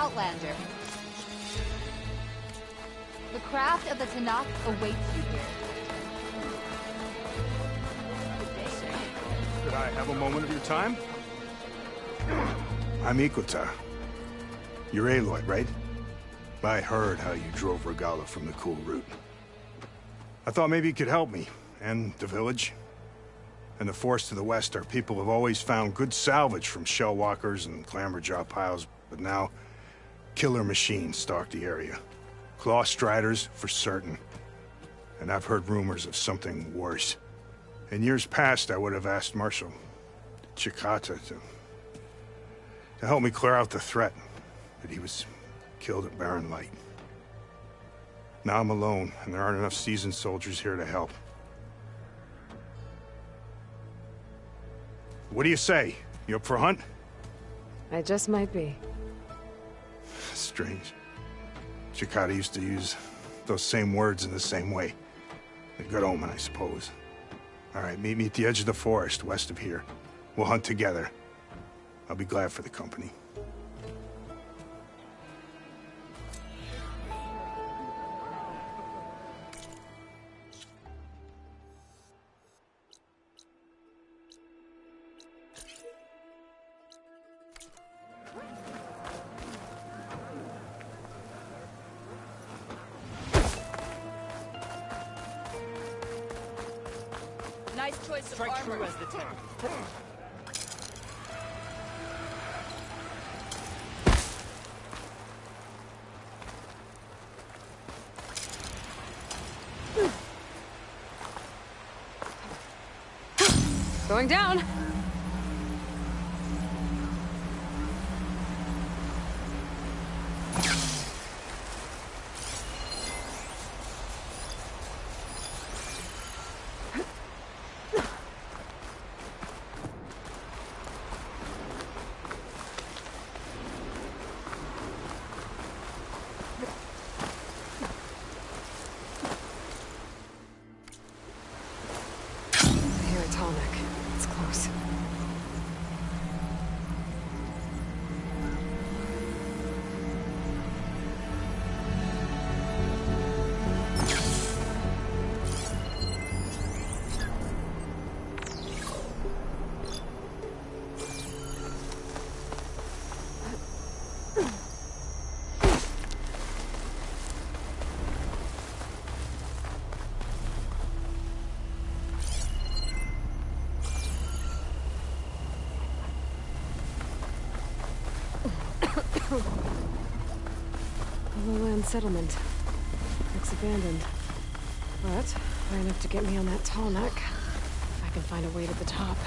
outlander. The craft of the Tanakh awaits you here. Could I have a moment of your time? I'm Ikuta. You're Aloy, right? I heard how you drove Regala from the cool route. I thought maybe you could help me, and the village. And the forest to the west, our people have always found good salvage from shell walkers and clamberjaw piles, but now killer machines stalk the area. Claw striders, for certain. And I've heard rumors of something worse. In years past, I would have asked Marshal Chikata to help me clear out the threat, but he was killed at Barren Light. Now I'm alone, and there aren't enough seasoned soldiers here to help. What do you say? You up for a hunt? I just might be. Strange. Chikata used to use those same words in the same way. A good omen, I suppose. All right, meet me at the edge of the forest, west of here. We'll hunt together. I'll be glad for the company. Nice choice of armor. As the tank. Going down. It's close. A lowland settlement. Looks abandoned. But high enough to get me on that tall neck. I can find a way to the top.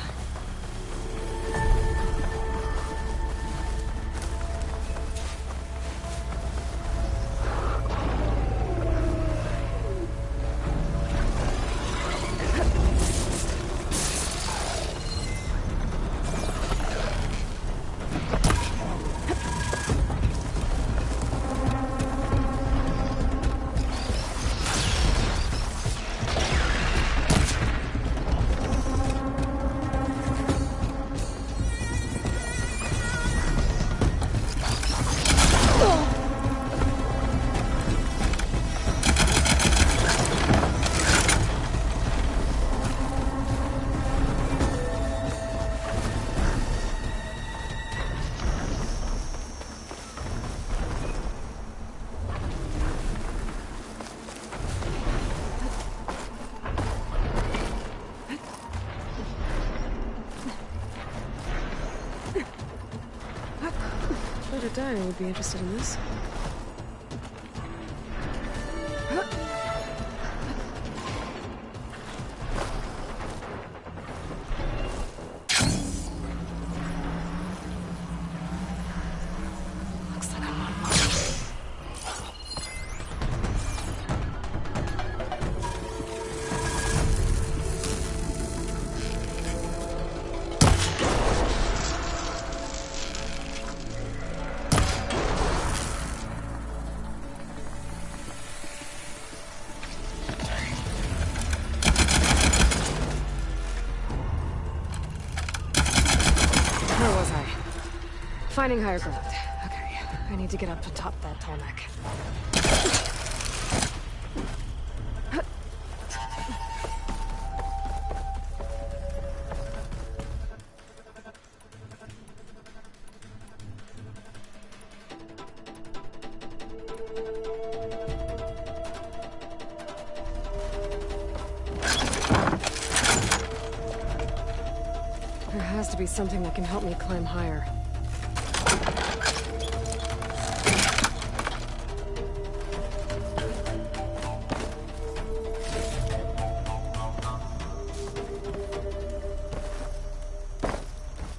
Dyer would be interested in this. Looks like I'm on one. Where was I? Finding higher ground. Okay, I need to get up atop that tall neck. There has to be something that can help me climb higher.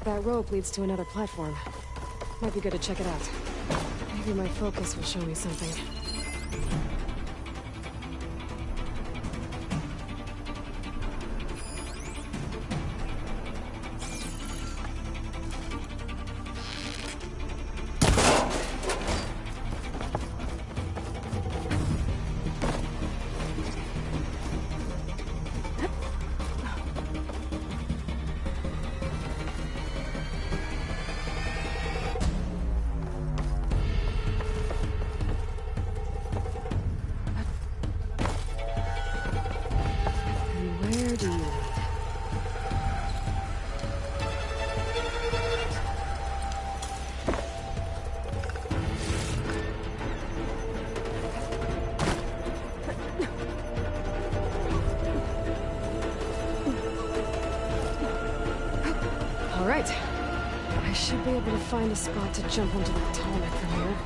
That rope leads to another platform. Might be good to check it out. Maybe my focus will show me something. Where do you lead? All right. I should be able to find a spot to jump onto that tall neck from here.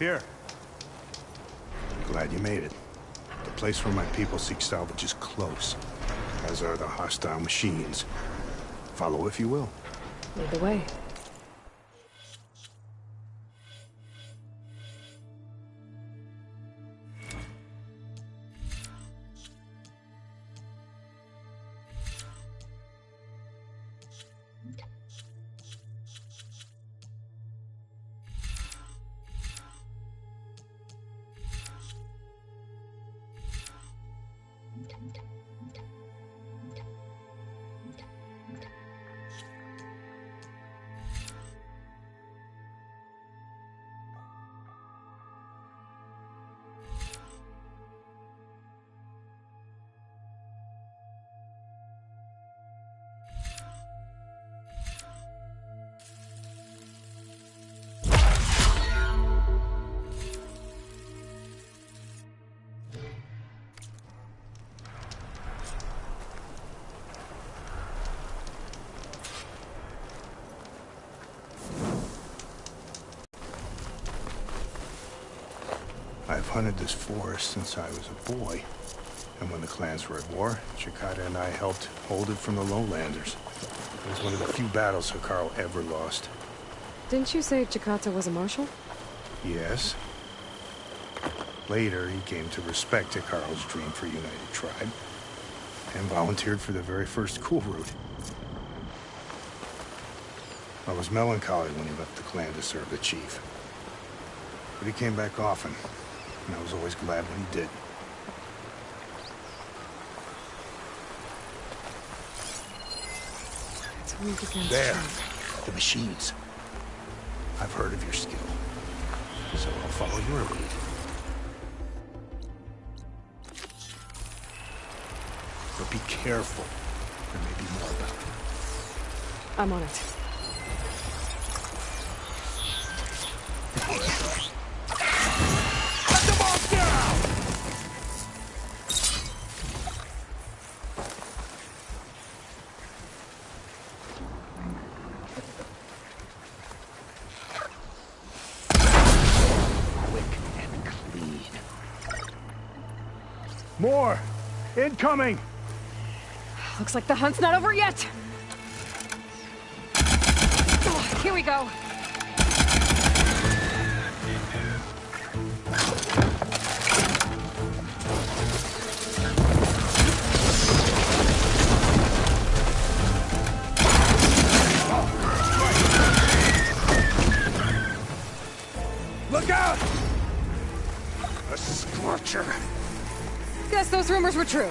Here. Glad you made it. The place where my people seek salvage is close, as are the hostile machines. Follow if you will. Lead the way. I've hunted this forest since I was a boy. And when the clans were at war, Chikata and I helped hold it from the lowlanders. It was one of the few battles Hikaru ever lost. Didn't you say Chikata was a marshal? Yes. Later, he came to respect Hikaru's dream for a united tribe, and volunteered for the very first cool route. I was melancholy when he left the clan to serve the chief. But he came back often, and I was always glad when he did. It's weak against There, strength. the machines. I've heard of your skill, so I'll follow your lead. But be careful. There may be more about it. I'm on it. Let them all down! Quick and clean. More! Incoming! Looks like the hunt's not over yet! Oh, here we go! Look out! A scorcher! Guess those rumors were true.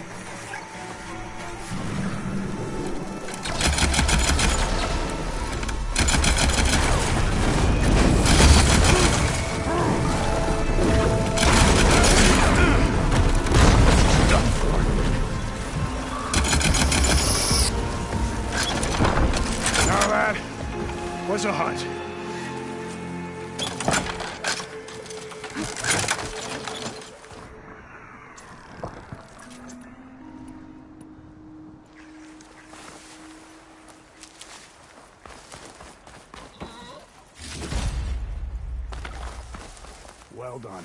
Now that was a hunt. Well done.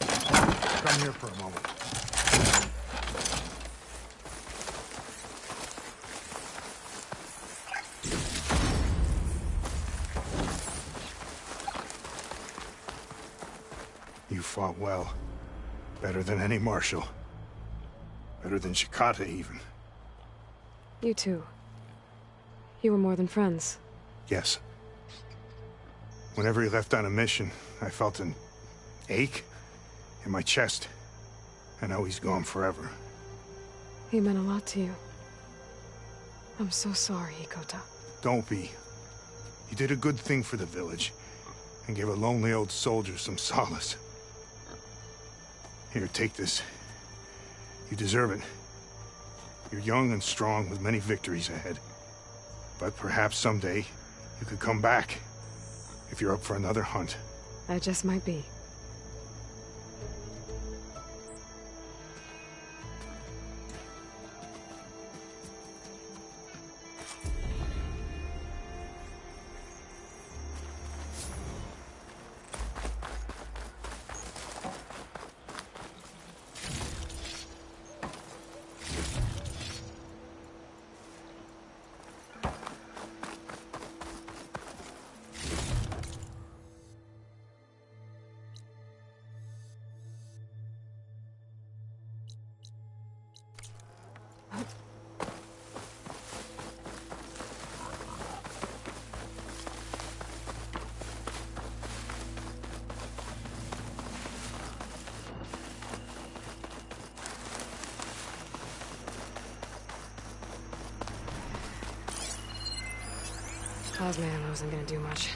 Come here for a moment. You fought well. Better than any marshal. Better than Chikata, even. You too. You were more than friends. Yes. Whenever he left on a mission, I felt an ache in my chest. I know he's gone forever. He meant a lot to you. I'm so sorry, Hikota. Don't be. You did a good thing for the village, and gave a lonely old soldier some solace. Here, take this. You deserve it. You're young and strong with many victories ahead. But perhaps someday, you could come back. If you're up for another hunt. I just might be. Plasma ammo isn't gonna do much.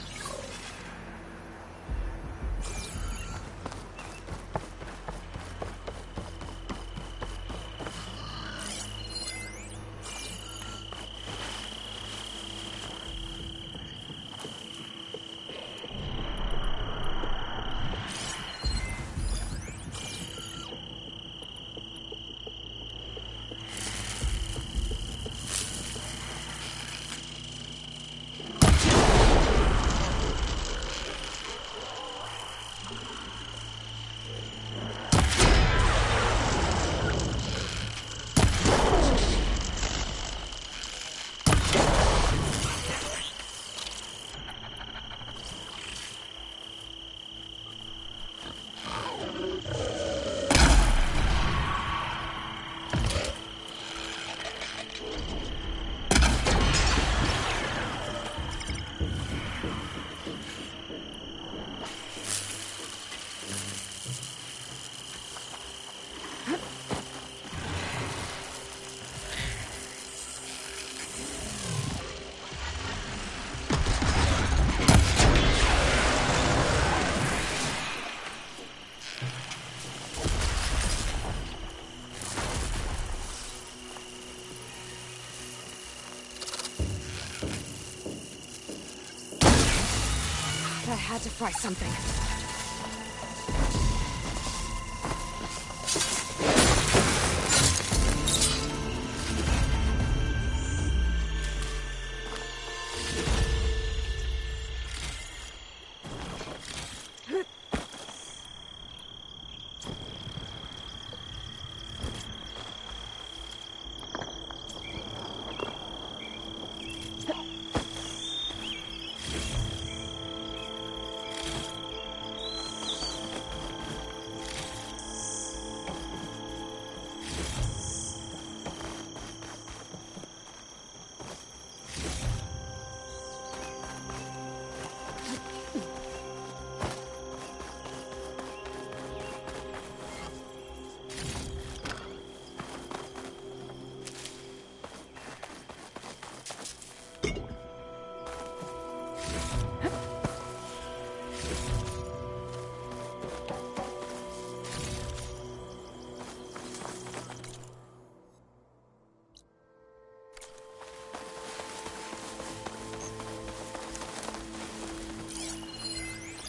to fry something.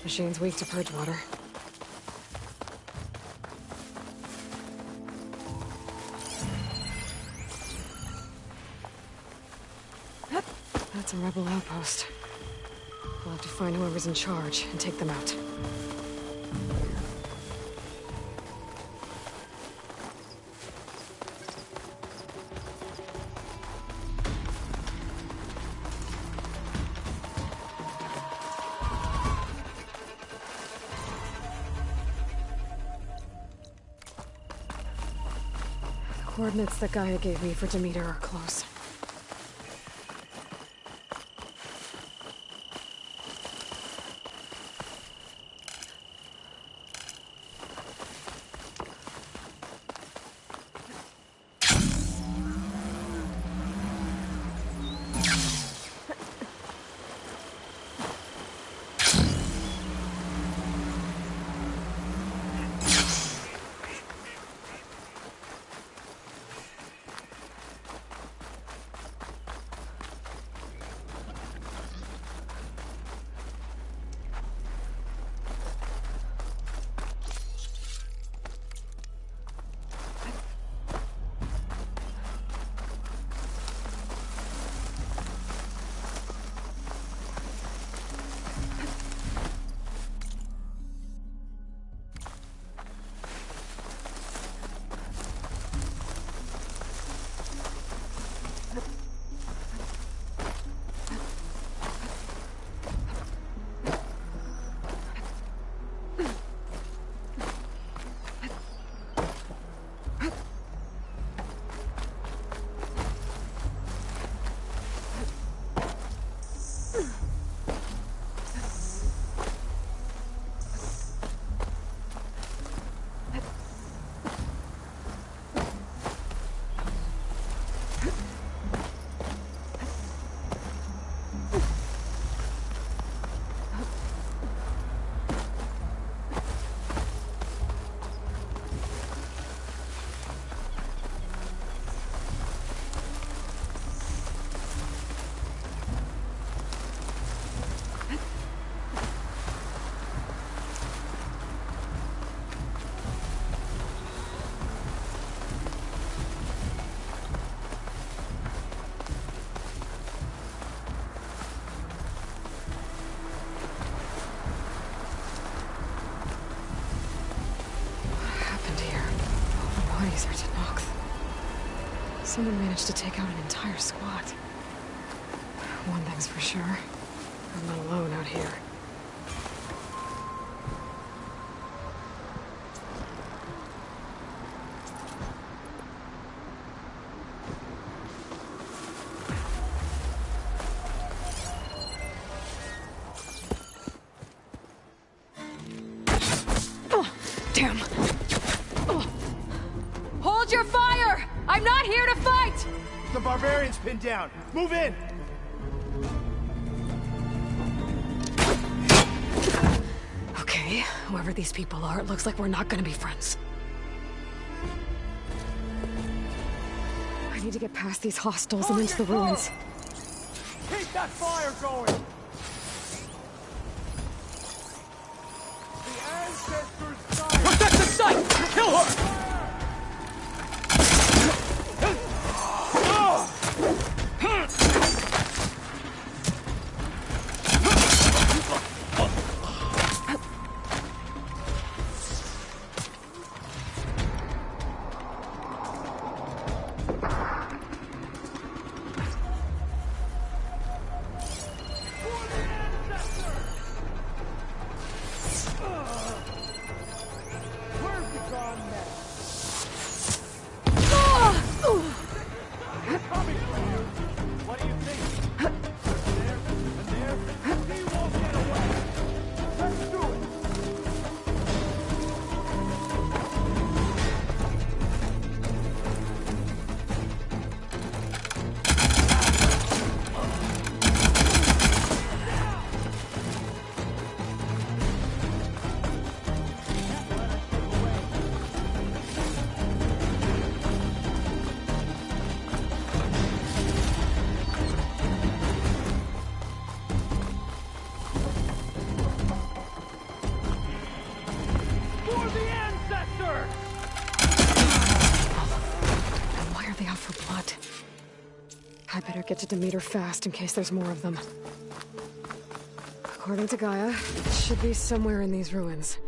Machine's weak to purge water. That's a rebel outpost. We'll have to find whoever's in charge and take them out. Coordinates that Gaia gave me for Demeter are close. Someone managed to take out an entire squad. One thing's for sure, I'm not alone out here. Oh, damn. Hold your fire! I'm not here to fight! The barbarian's pinned down. Move in! Okay, whoever these people are, it looks like we're not gonna be friends. I need to get past these hostiles and into the ruins. Keep that fire going! Protect the site! Kill her! I better get to Demeter fast in case there's more of them. According to Gaia, it should be somewhere in these ruins.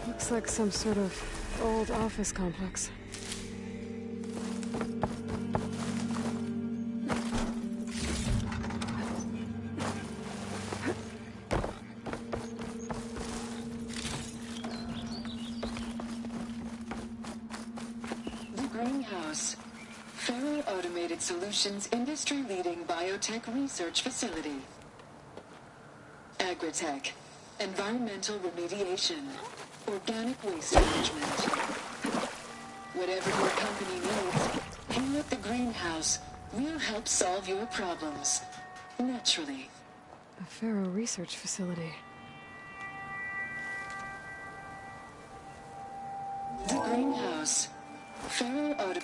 Looks like some sort of old office complex. The Greenhouse. Federal Automated Solutions industry-leading biotech research facility. Agritech. Environmental remediation. Organic waste management. Whatever your company needs, here at the Greenhouse, we'll help solve your problems. Naturally. A Faro research facility. The Greenhouse. Faro Auto...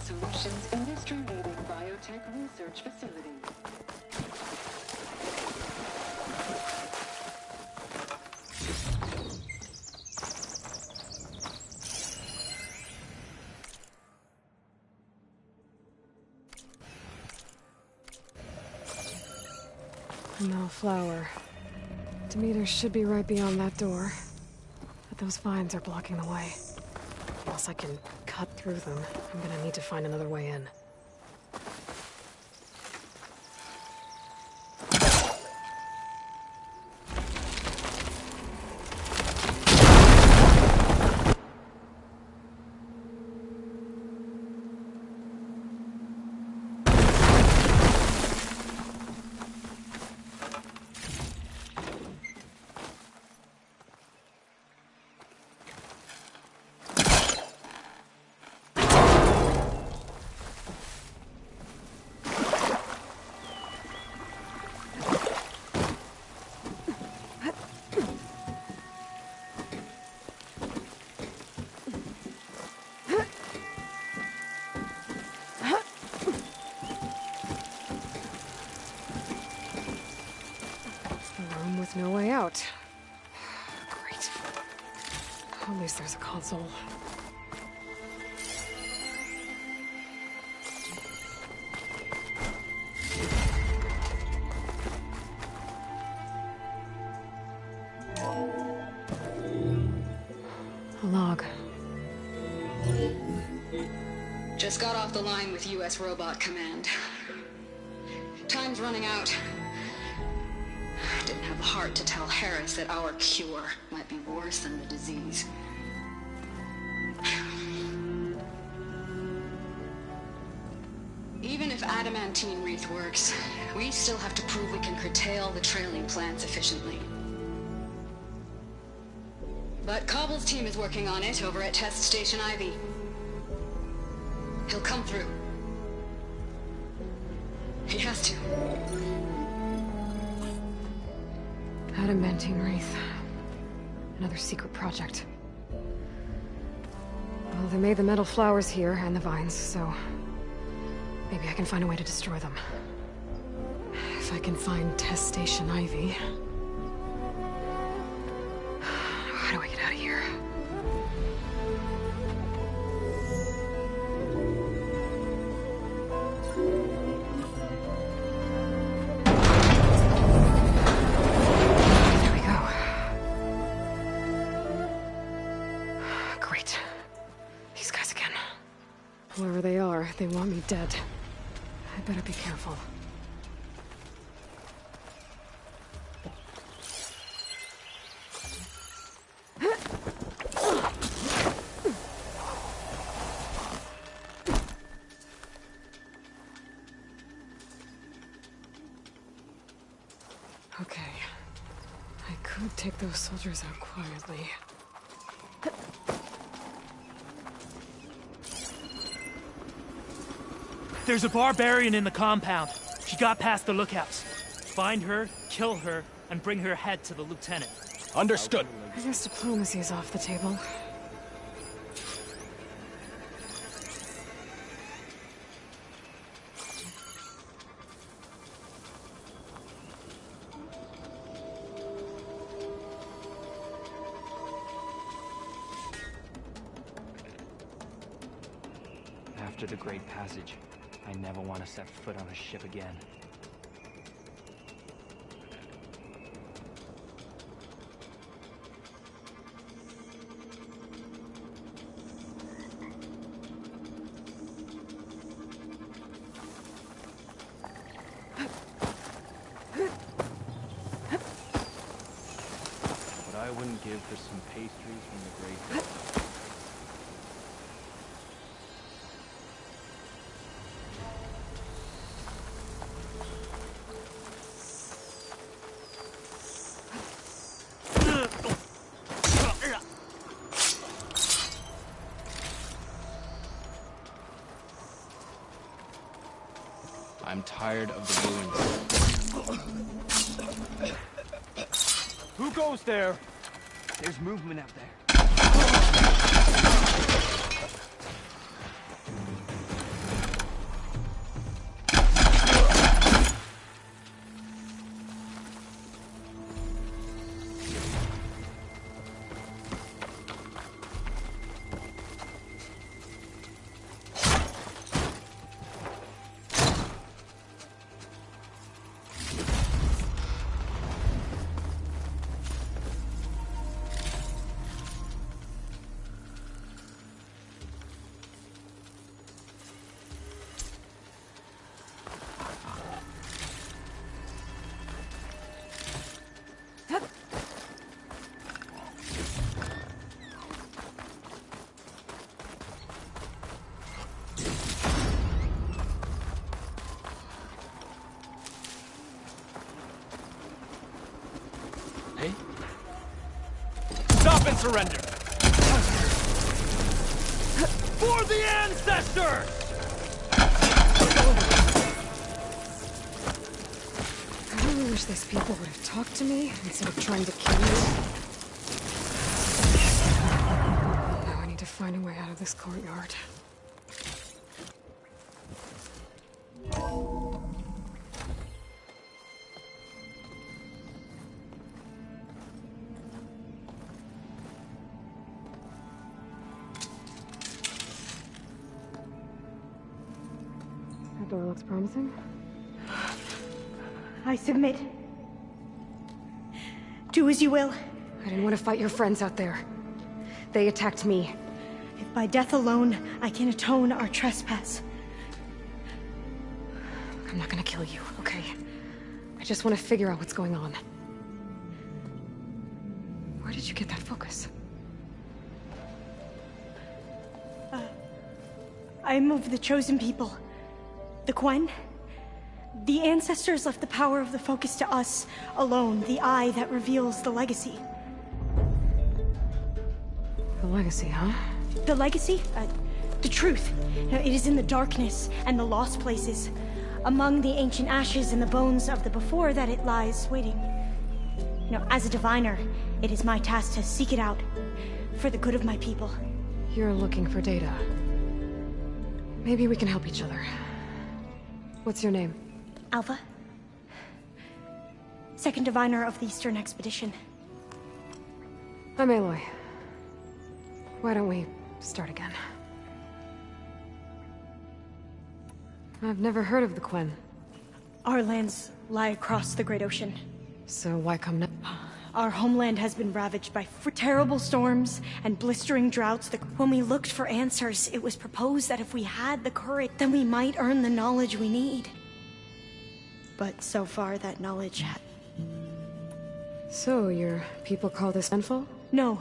Solutions industry-leading biotech research facility. No flower. Demeter should be right beyond that door. But those vines are blocking the way. Unless I can cut through them, I'm gonna need to find another way in. least there's a console. A log. Just got off the line with U.S. Robot Command. Time's running out. Didn't have the heart to tell Harris that our cure might be worse than the disease. Even if adamantine wreath works, we still have to prove we can curtail the trailing plants efficiently. But Cobble's team is working on it over at Test Station Ivy. He'll come through. He has to. Adamantine wreath. Another secret project. Well, they made the metal flowers here and the vines, so maybe I can find a way to destroy them. If I can find Test Station Ivy. How do I get out of here? There we go. Great. These guys again. Whoever they are, they want me dead. I better be careful. Okay. I could take those soldiers out quietly. There's a barbarian in the compound. She got past the lookouts. Find her, kill her, and bring her head to the lieutenant. Understood. I guess diplomacy is off the table. After the Great Passage, I never want to set foot on a ship again. What I wouldn't give for some pastries from the Great. I'm tired of the ruins. Who goes there? There's movement out there. Stop and surrender! For the ancestors! I really wish these people would have talked to me instead of trying to kill me. Now I need to find a way out of this courtyard. Door looks promising. I submit. Do as you will. I didn't want to fight your friends out there. They attacked me. If by death alone I can atone our trespass. I'm not gonna kill you, okay? I just want to figure out what's going on. Where did you get that focus? I am of the chosen people. The Quen. The ancestors left the power of the focus to us alone, the eye that reveals the legacy. The legacy, huh? The legacy? The truth. Now, it is in the darkness and the lost places. Among the ancient ashes and the bones of the before that it lies waiting. As a diviner, it is my task to seek it out. For the good of my people. You're looking for data. Maybe we can help each other. What's your name? Alpha. Second diviner of the Eastern Expedition. I'm Aloy. Why don't we start again? I've never heard of the Quen. Our lands lie across the Great Ocean. So why come now? Our homeland has been ravaged by terrible storms and blistering droughts. When we looked for answers, it was proposed that if we had the courage, then we might earn the knowledge we need. But so far, that knowledge So, your people call this landfall? No.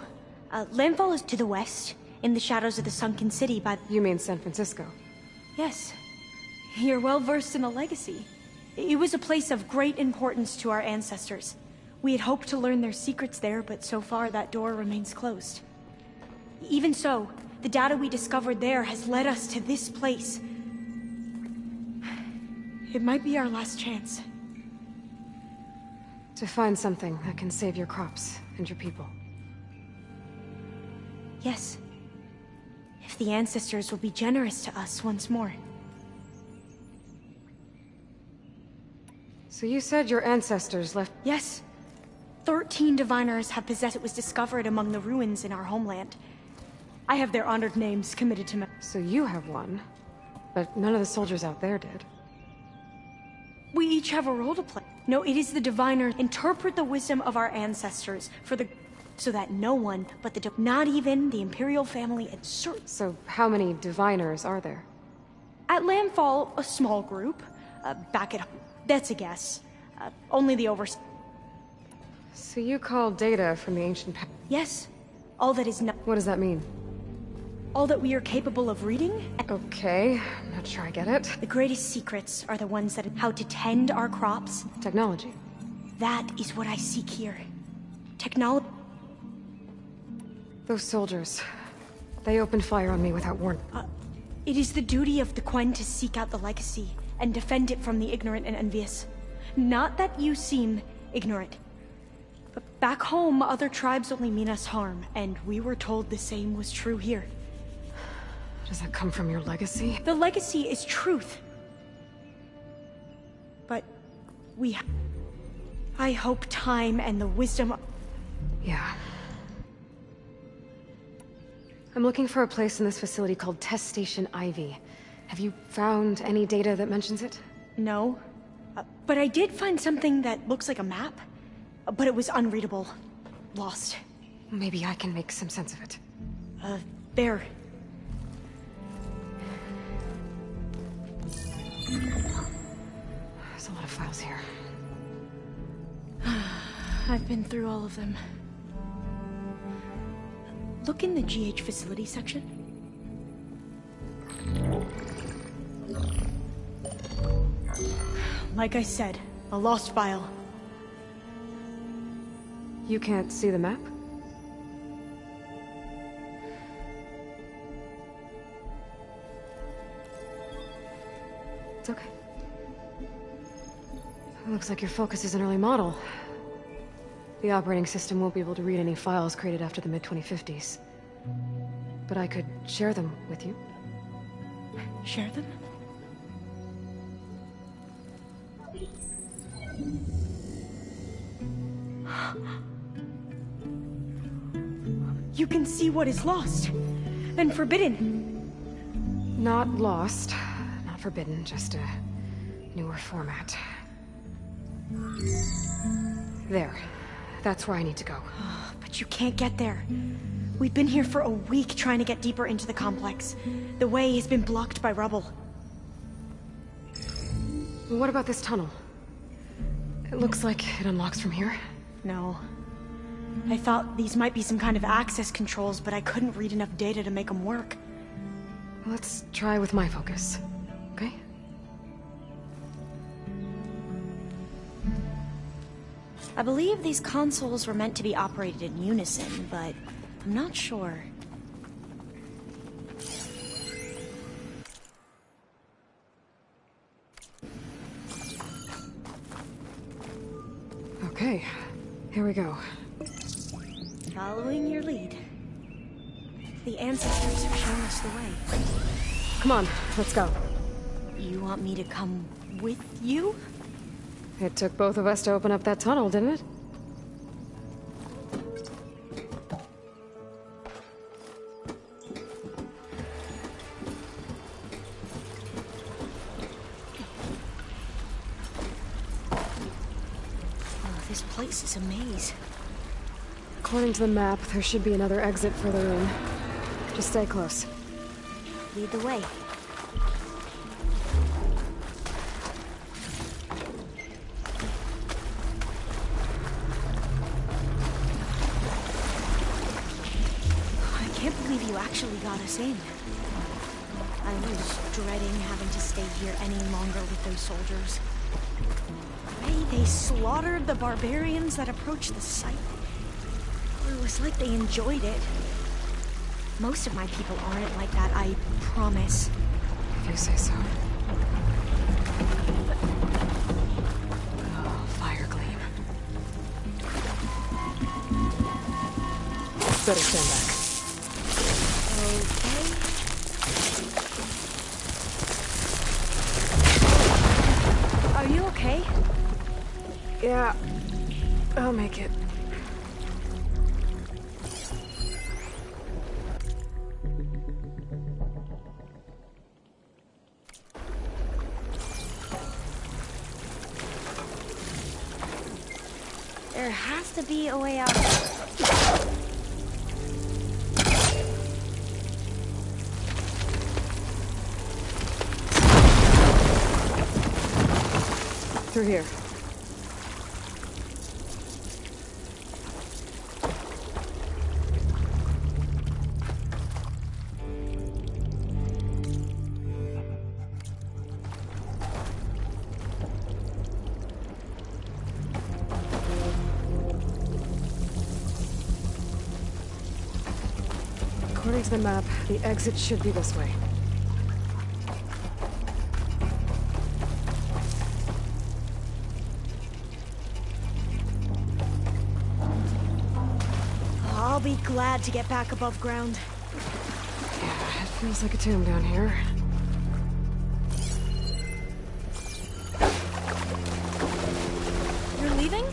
Landfall is to the west, in the shadows of the sunken city by... You mean San Francisco? Yes. You're well versed in the legacy. It was a place of great importance to our ancestors. We had hoped to learn their secrets there, but so far that door remains closed. Even so, the data we discovered there has led us to this place. It might be our last chance. To find something that can save your crops and your people. Yes. If the ancestors will be generous to us once more. So you said your ancestors left... Yes. 13 diviners have possessed it was discovered among the ruins in our homeland. I have their honored names committed to me. So you have one, but none of the soldiers out there did. We each have a role to play. No, it is the diviner. Interpret the wisdom of our ancestors so that no one but not even the Imperial family and So how many diviners are there? At landfall, a small group. Back at home. That's a guess. Only the So you call data from the ancient past? Yes. All that is not. What does that mean? All that we are capable of reading? Okay, I'm not sure I get it. The greatest secrets are the ones that how to tend our crops. Technology. That is what I seek here. Technology. Those soldiers. They opened fire on me without warning. It is the duty of the Quen to seek out the legacy and defend it from the ignorant and envious. Not that you seem ignorant. But back home, other tribes only mean us harm, and we were told the same was true here. Does that come from your legacy? The legacy is truth. But I hope time and the wisdom... Yeah. I'm looking for a place in this facility called Test Station Ivy. Have you found any data that mentions it? No. But I did find something that looks like a map. But it was unreadable. Lost. Maybe I can make some sense of it. There. There's a lot of files here. I've been through all of them. Look in the GH facility section. Like I said, a lost file. You can't see the map? It's okay. It looks like your focus is an early model. The operating system won't be able to read any files created after the mid-2050s. But I could share them with you. Share them? You can see what is lost and forbidden. Not lost, not forbidden, just a newer format. There. That's where I need to go. But you can't get there. We've been here for a week trying to get deeper into the complex. The way has been blocked by rubble. What about this tunnel? It looks like it unlocks from here. No. I thought these might be some kind of access controls, but I couldn't read enough data to make them work. Let's try with my focus, okay? I believe these consoles were meant to be operated in unison, but I'm not sure. Okay, here we go. Following your lead. The ancestors have shown us the way. Come on, let's go. You want me to come with you? It took both of us to open up that tunnel, didn't it? Oh, this place is a maze. According to the map, there should be another exit further in. Just stay close. Lead the way. I can't believe you actually got us in. I was dreading having to stay here any longer with those soldiers. The way they slaughtered the barbarians that approached the site. It was like they enjoyed it. Most of my people aren't like that, I promise. If you say so. Oh, fire gleam. Better stand back. Okay. Are you okay? Yeah, I'll make it. There has to be a way out. Through here. According to the map, the exit should be this way. I'll be glad to get back above ground. Yeah, it feels like a tomb down here. You're leaving?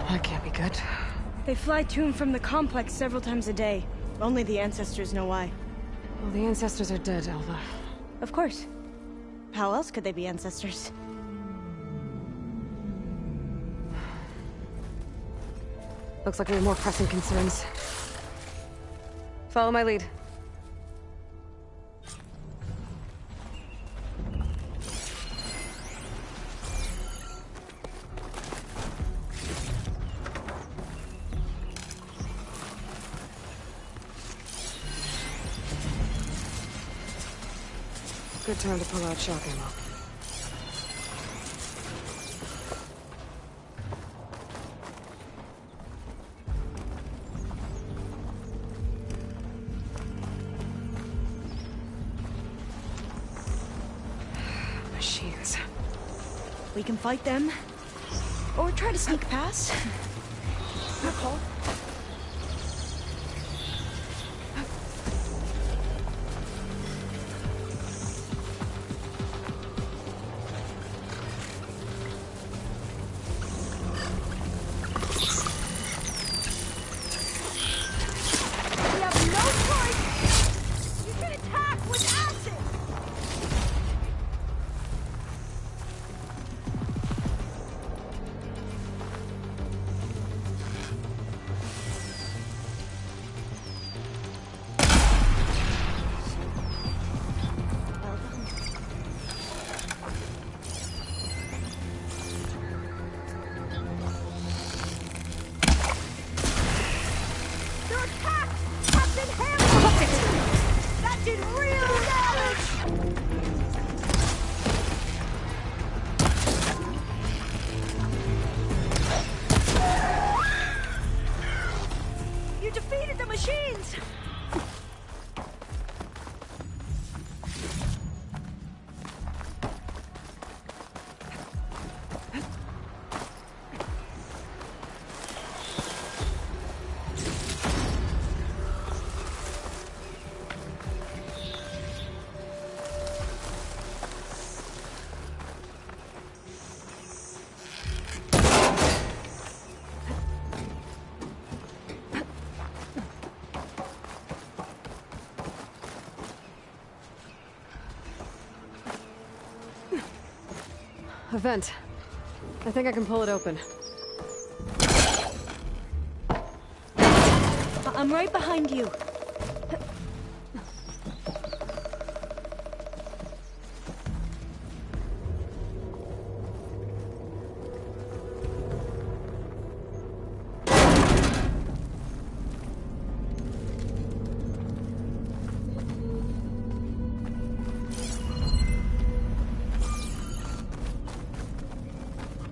That can't be good. They fly to and from the complex several times a day. Only the ancestors know why. Well, the ancestors are dead, Elva. Of course. How else could they be ancestors? Looks like we have more pressing concerns. Follow my lead. Good time to pull out shock ammo. We can fight them, or try to sneak past. Your call. A vent. I think I can pull it open. I'm right behind you.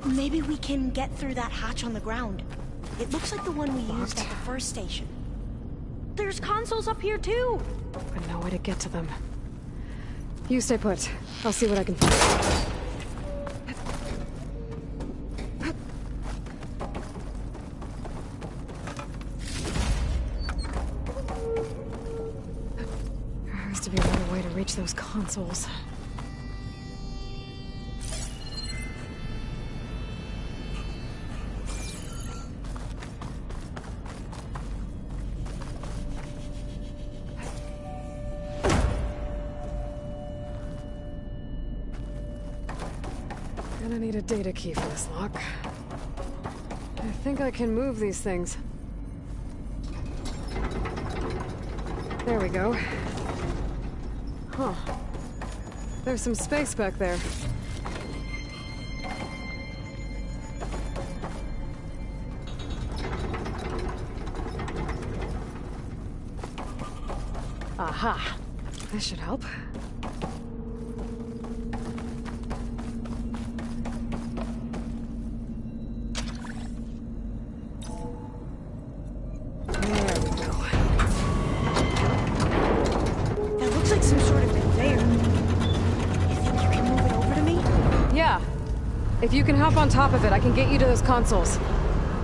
Maybe we can get through that hatch on the ground. It looks like the one we used at the first station. There's consoles up here too! But no way to get to them. You stay put. I'll see what I can find. There has to be another way to reach those consoles. Gonna need a data key for this lock. I think I can move these things. There we go. Huh. There's some space back there. Aha. This should help. If you can hop on top of it, I can get you to those consoles.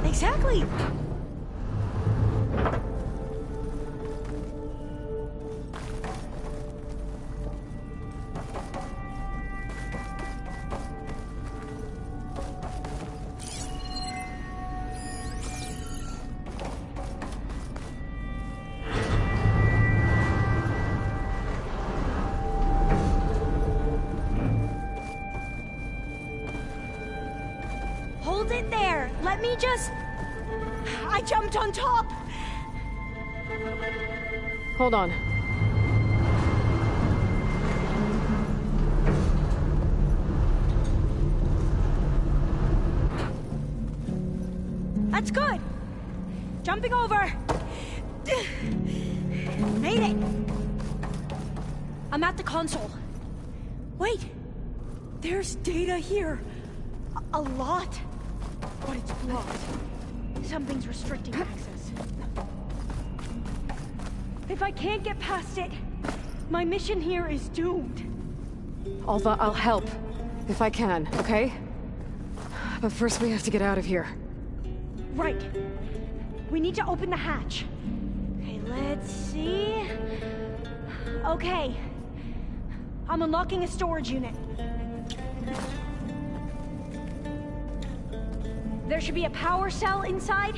Exactly! Hold it there! Let me just... I jumped on top! Hold on. That's good! Jumping over! Made it! I'm at the console. Wait! There's data here. A lot. But it's blocked. Something's restricting access. If I can't get past it, my mission here is doomed. Alva, I'll help. If I can, okay? But first we have to get out of here. Right. We need to open the hatch. Okay, let's see. Okay. I'm unlocking a storage unit. There should be a power cell inside.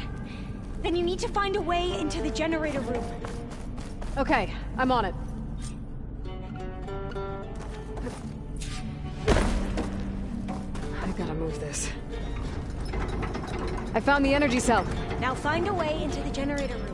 Then you need to find a way into the generator room. Okay, I'm on it. I gotta move this. I found the energy cell. Now find a way into the generator room.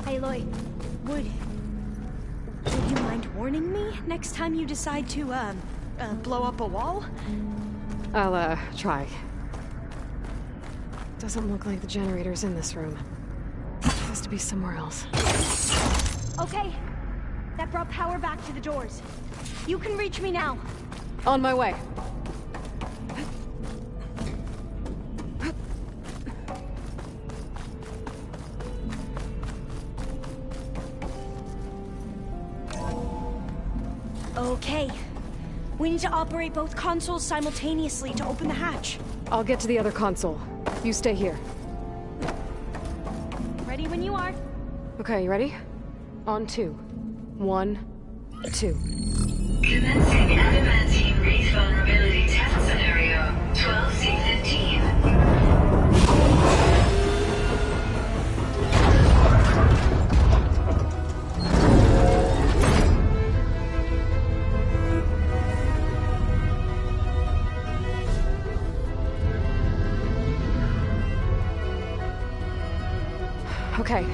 Aloy, would you mind warning me next time you decide to, blow up a wall? I'll, try. Doesn't look like the generator's in this room. It has to be somewhere else. Okay. That brought power back to the doors. You can reach me now. On my way. Okay. We need to operate both consoles simultaneously to open the hatch. I'll get to the other console. You stay here. Ready when you are. Okay, you ready? On 2. 1, 2. Commencing adamantine wreath vulnerability test scenario 12C15. Okay,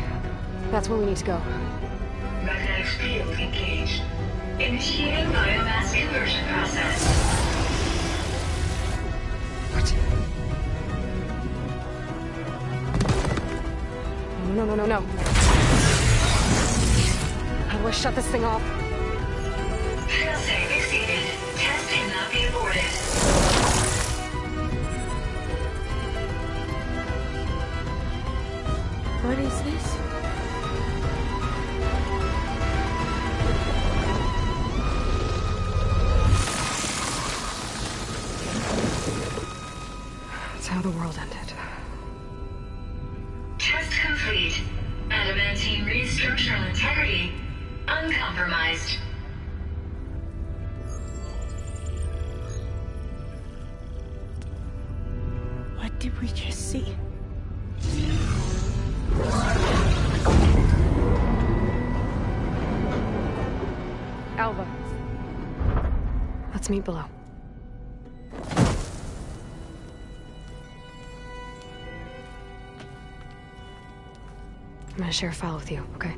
that's where we need to go. Magnetic field engaged. Initiating biomass conversion process. What? No. How do I shut this thing off? Failsafe exceeded. Test cannot be aborted. What is this? That's how the world ended. Test complete. Adamantine wreath structural integrity uncompromised. What did we just see? Alva. Let's meet below. I'm gonna share a file with you, okay?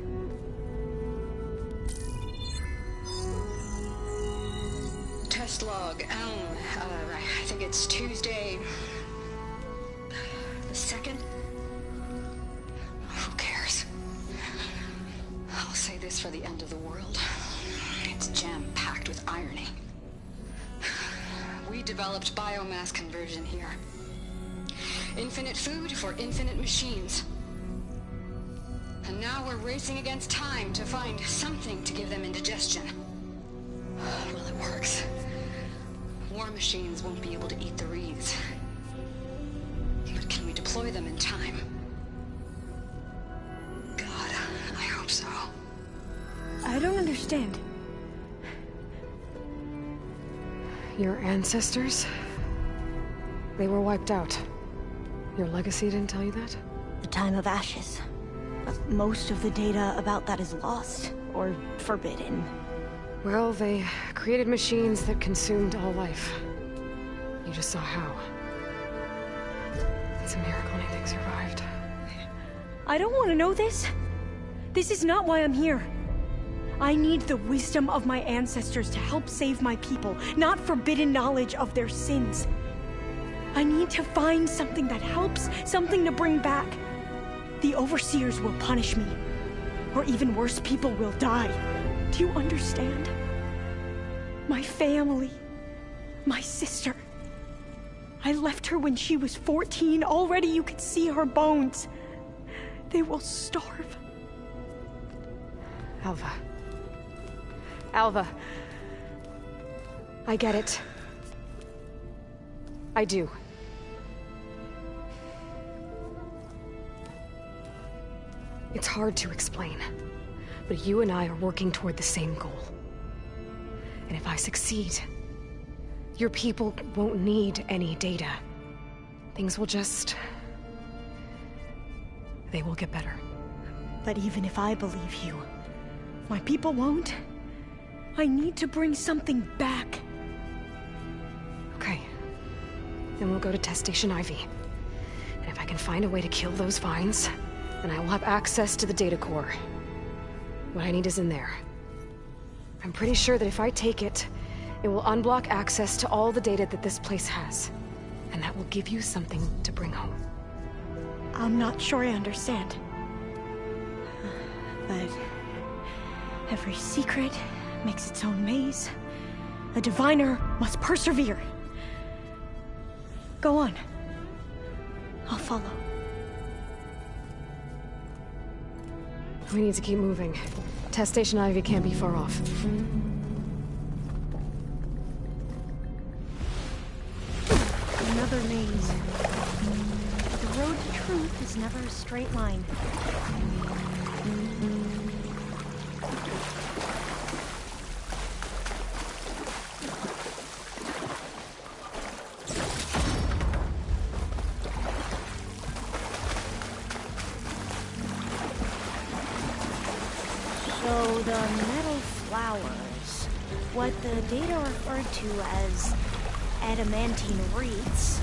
Test log, I think it's Tuesday the 2nd? Who cares? I'll say this for the end of the world. It's jam-packed with irony. We developed biomass conversion here. Infinite food for infinite machines. And now we're racing against time to find something to give them indigestion. Well, it works. War machines won't be able to eat the wreaths. But can we deploy them in time? God, I hope so. I don't understand. Your ancestors? They were wiped out. Your legacy didn't tell you that? The time of ashes. Most of the data about that is lost, or forbidden. Well, they created machines that consumed all life. You just saw how. It's a miracle anything survived. I don't want to know this. This is not why I'm here. I need the wisdom of my ancestors to help save my people, not forbidden knowledge of their sins. I need to find something that helps, something to bring back. The overseers will punish me. Or even worse, people will die. Do you understand? My family. My sister. I left her when she was 14. Already you could see her bones. They will starve. Alva. Alva. I get it. I do. It's hard to explain, but you and I are working toward the same goal. And if I succeed, your people won't need any data. Things will just... they will get better. But even if I believe you, my people won't. I need to bring something back. Okay. Then we'll go to Test Station Ivy. And if I can find a way to kill those vines, then I will have access to the data core. What I need is in there. I'm pretty sure that if I take it, it will unblock access to all the data that this place has. And that will give you something to bring home. I'm not sure I understand. But every secret makes its own maze. A diviner must persevere. Go on. I'll follow. We need to keep moving. Test Station Ivy can't be far off. Another maze. The road to truth is never a straight line. So the metal flowers, what the data referred to as adamantine wreaths,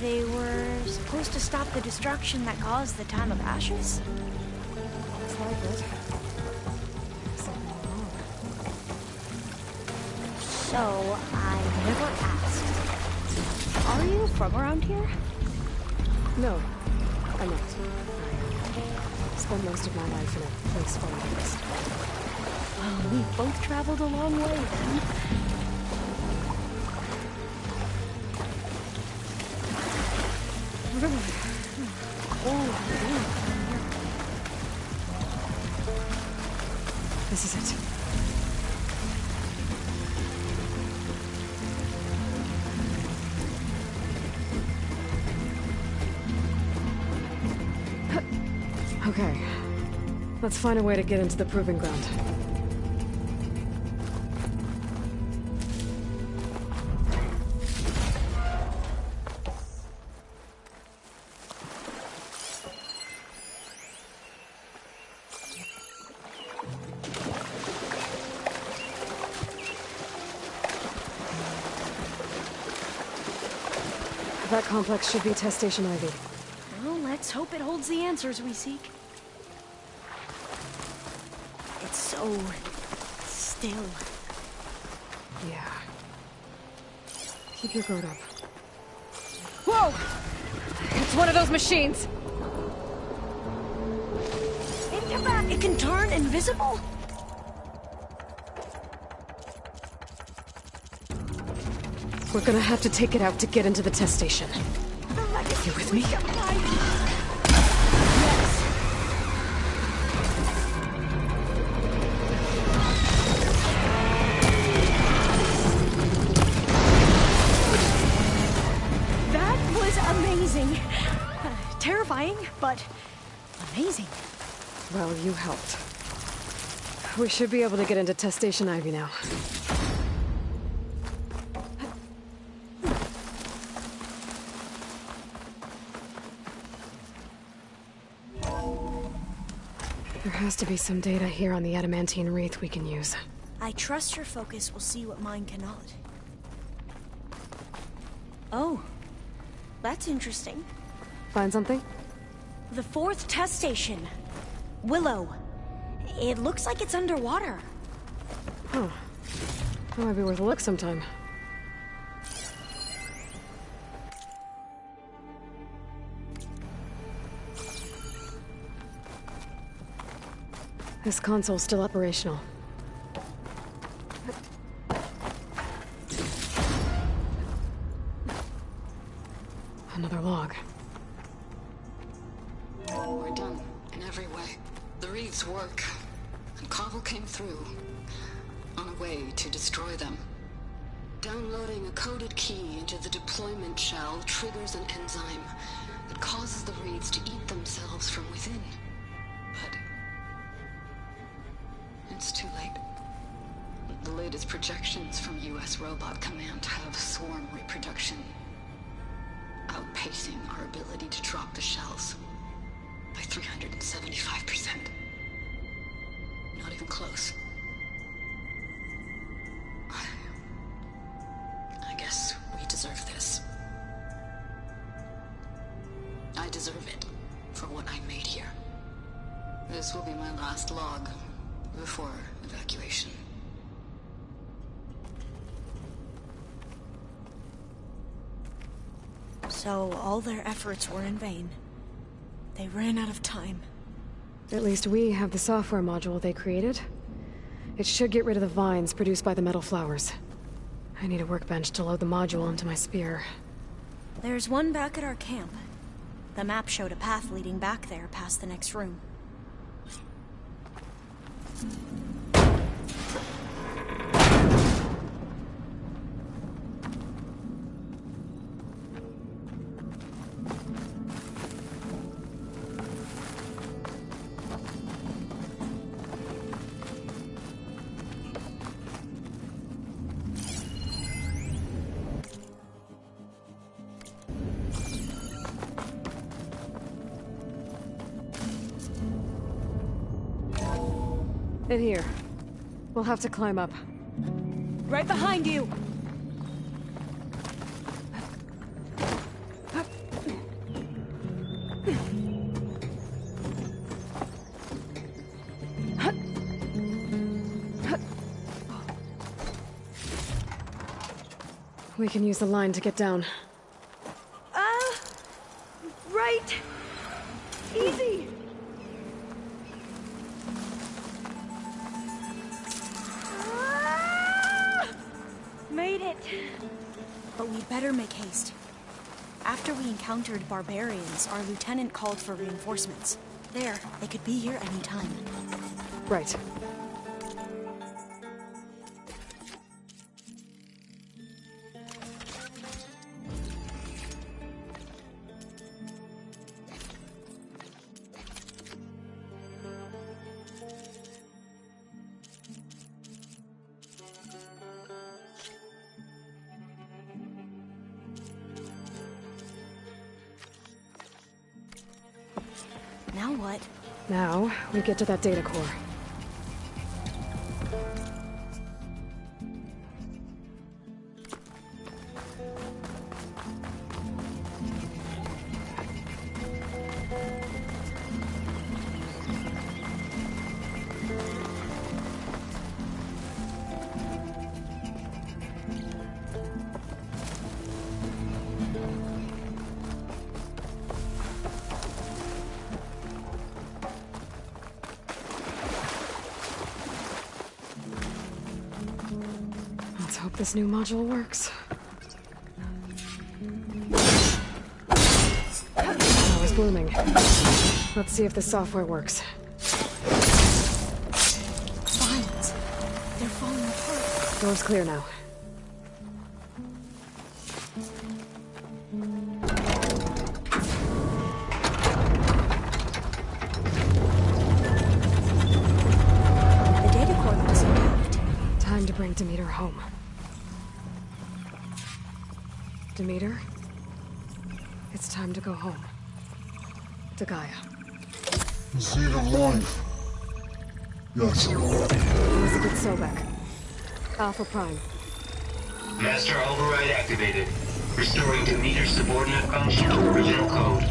they were supposed to stop the destruction that caused the Time of Ashes? Looks like it. Something wrong. So, I never asked. Are you from around here? No, I'm not. I spent most of my life in a place far west. Well, we've both traveled a long way then. This is it. Okay. Let's find a way to get into the proving ground. That complex should be Test Station Ivy. Well, let's hope it holds the answers we seek. It's so... still. Yeah. Keep your guard up. Whoa! It's one of those machines! It can turn invisible? We're gonna have to take it out to get into the test station. You with me? That was amazing. Terrifying, but amazing. Well, you helped. We should be able to get into Test Station Ivy now. There has to be some data here on the adamantine wreath we can use. I trust your focus will see what mine cannot. Oh, that's interesting. Find something? The 4th test station. Willow. It looks like it's underwater. Huh. That might be worth a look sometime. This console's still operational. Another log. We're done, in every way. The reeds work, and Cobble came through, on a way to destroy them. Downloading a coded key into the deployment shell triggers an enzyme that causes the reeds to eat themselves from within. But it's too late. The latest projections from U.S. Robot Command have swarm reproduction outpacing our ability to drop the shells by 375%. Not even close. I guess we deserve this. I deserve it for what I made here. This will be my last log before evacuation. So all their efforts were in vain. They ran out of time. At least we have the software module they created. It should get rid of the vines produced by the metal flowers. I need a workbench to load the module onto my spear. There's one back at our camp. The map showed a path leading back there past the next room. In here. We'll have to climb up. Right behind you! We can use the line to get down. Right! Easy! Made it! But we'd better make haste. After we encountered barbarians, our lieutenant called for reinforcements. They could be here any time. Right. Now what? Now, we get to that data core. Let's hope this new module works. I was blooming. Let's see if the software works. Vines. They're falling apart. Door's clear now. The data core looks intact. Time to bring Demeter home. Demeter? It's time to go home. To Gaia. The seed of life. Yes. Elizabeth Sobek. Alpha Prime. Master override activated. Restoring Demeter's subordinate function to original code.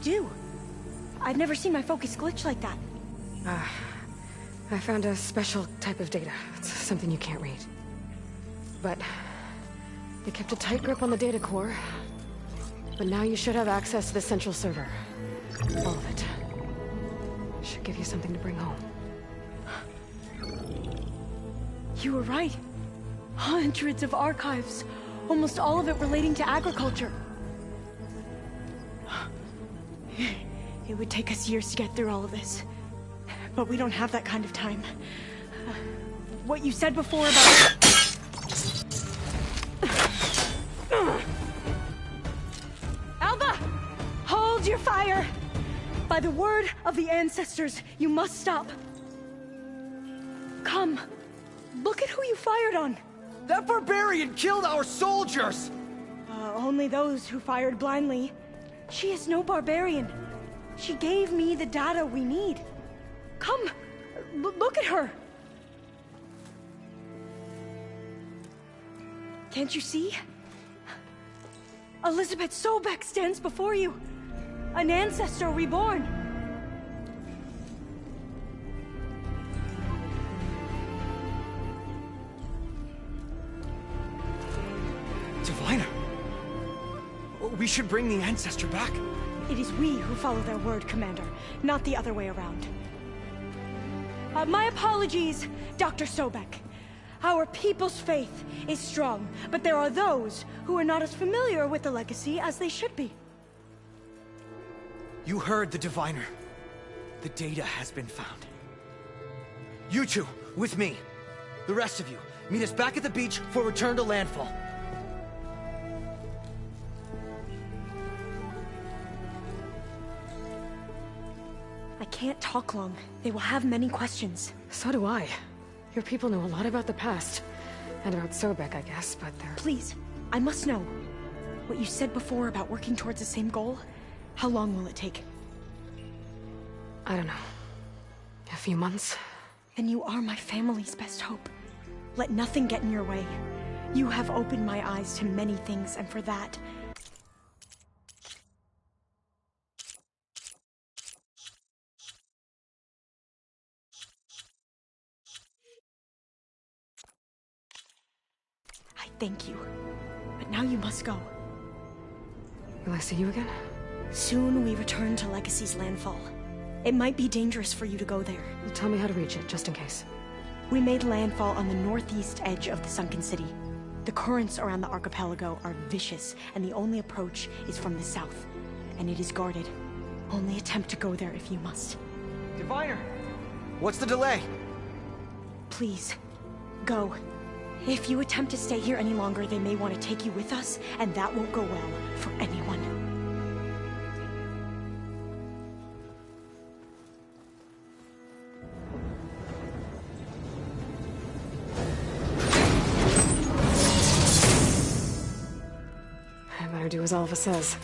do? I've never seen my focus glitch like that. I found a special type of data. It's something you can't read. But they kept a tight grip on the data core. But now you should have access to the central server. All of it. Should give you something to bring home. You were right. Hundreds of archives. Almost all of it relating to agriculture. It would take us years to get through all of this. But we don't have that kind of time. What you said before about... Alba! Hold your fire! By the word of the ancestors, you must stop. Come. Look at who you fired on. That barbarian killed our soldiers! Only those who fired blindly. She is no barbarian. She gave me the data we need. Come, look at her. Can't you see? Elizabeth Sobek stands before you. An ancestor reborn. Diviner! We should bring the ancestor back. It is we who follow their word, Commander, not the other way around. My apologies, Dr. Sobek. Our people's faith is strong, but there are those who are not as familiar with the legacy as they should be. You heard the diviner. The data has been found. You two, with me. The rest of you, meet us back at the beach for return to landfall. I can't talk long. They will have many questions. So do I. Your people know a lot about the past. And about Sobek, I guess, but they're... Please, I must know. What you said before about working towards the same goal, how long will it take? I don't know. A few months? Then you are my family's best hope. Let nothing get in your way. You have opened my eyes to many things, and for that... I thank you. But now you must go. Will I see you again? Soon we return to Legacy's landfall. It might be dangerous for you to go there. Well, tell me how to reach it, just in case. We made landfall on the northeast edge of the sunken city. The currents around the archipelago are vicious, and the only approach is from the south. And it is guarded. Only attempt to go there if you must. Diviner! What's the delay? Please, go. If you attempt to stay here any longer, they may want to take you with us, and that won't go well for anyone. I better do as Alva says.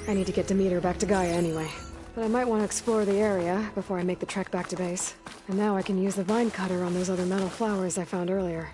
I need to get Demeter back to Gaia anyway. But I might want to explore the area before I make the trek back to base. And now I can use the vine cutter on those other metal flowers I found earlier.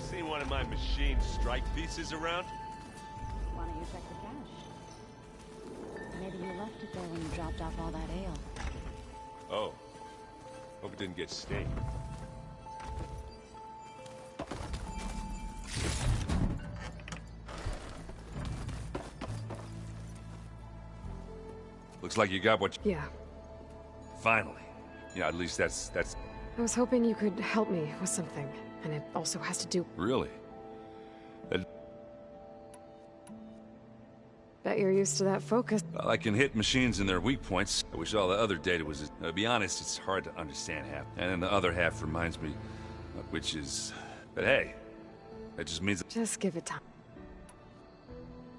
Seen one of my machine strike pieces around? Why don't you check the cache? Maybe left it there when you dropped off all that ale. Oh. Hope it didn't get stained. Looks like you got what you... Yeah. Finally. Yeah, at least that's... I was hoping you could help me with something, and it also has to do... Really? Bet you're used to that focus. Well, I can hit machines in their weak points. I wish all the other data was... To be honest, it's hard to understand half. And then the other half reminds me, which is... But hey, that just means... Just give it time.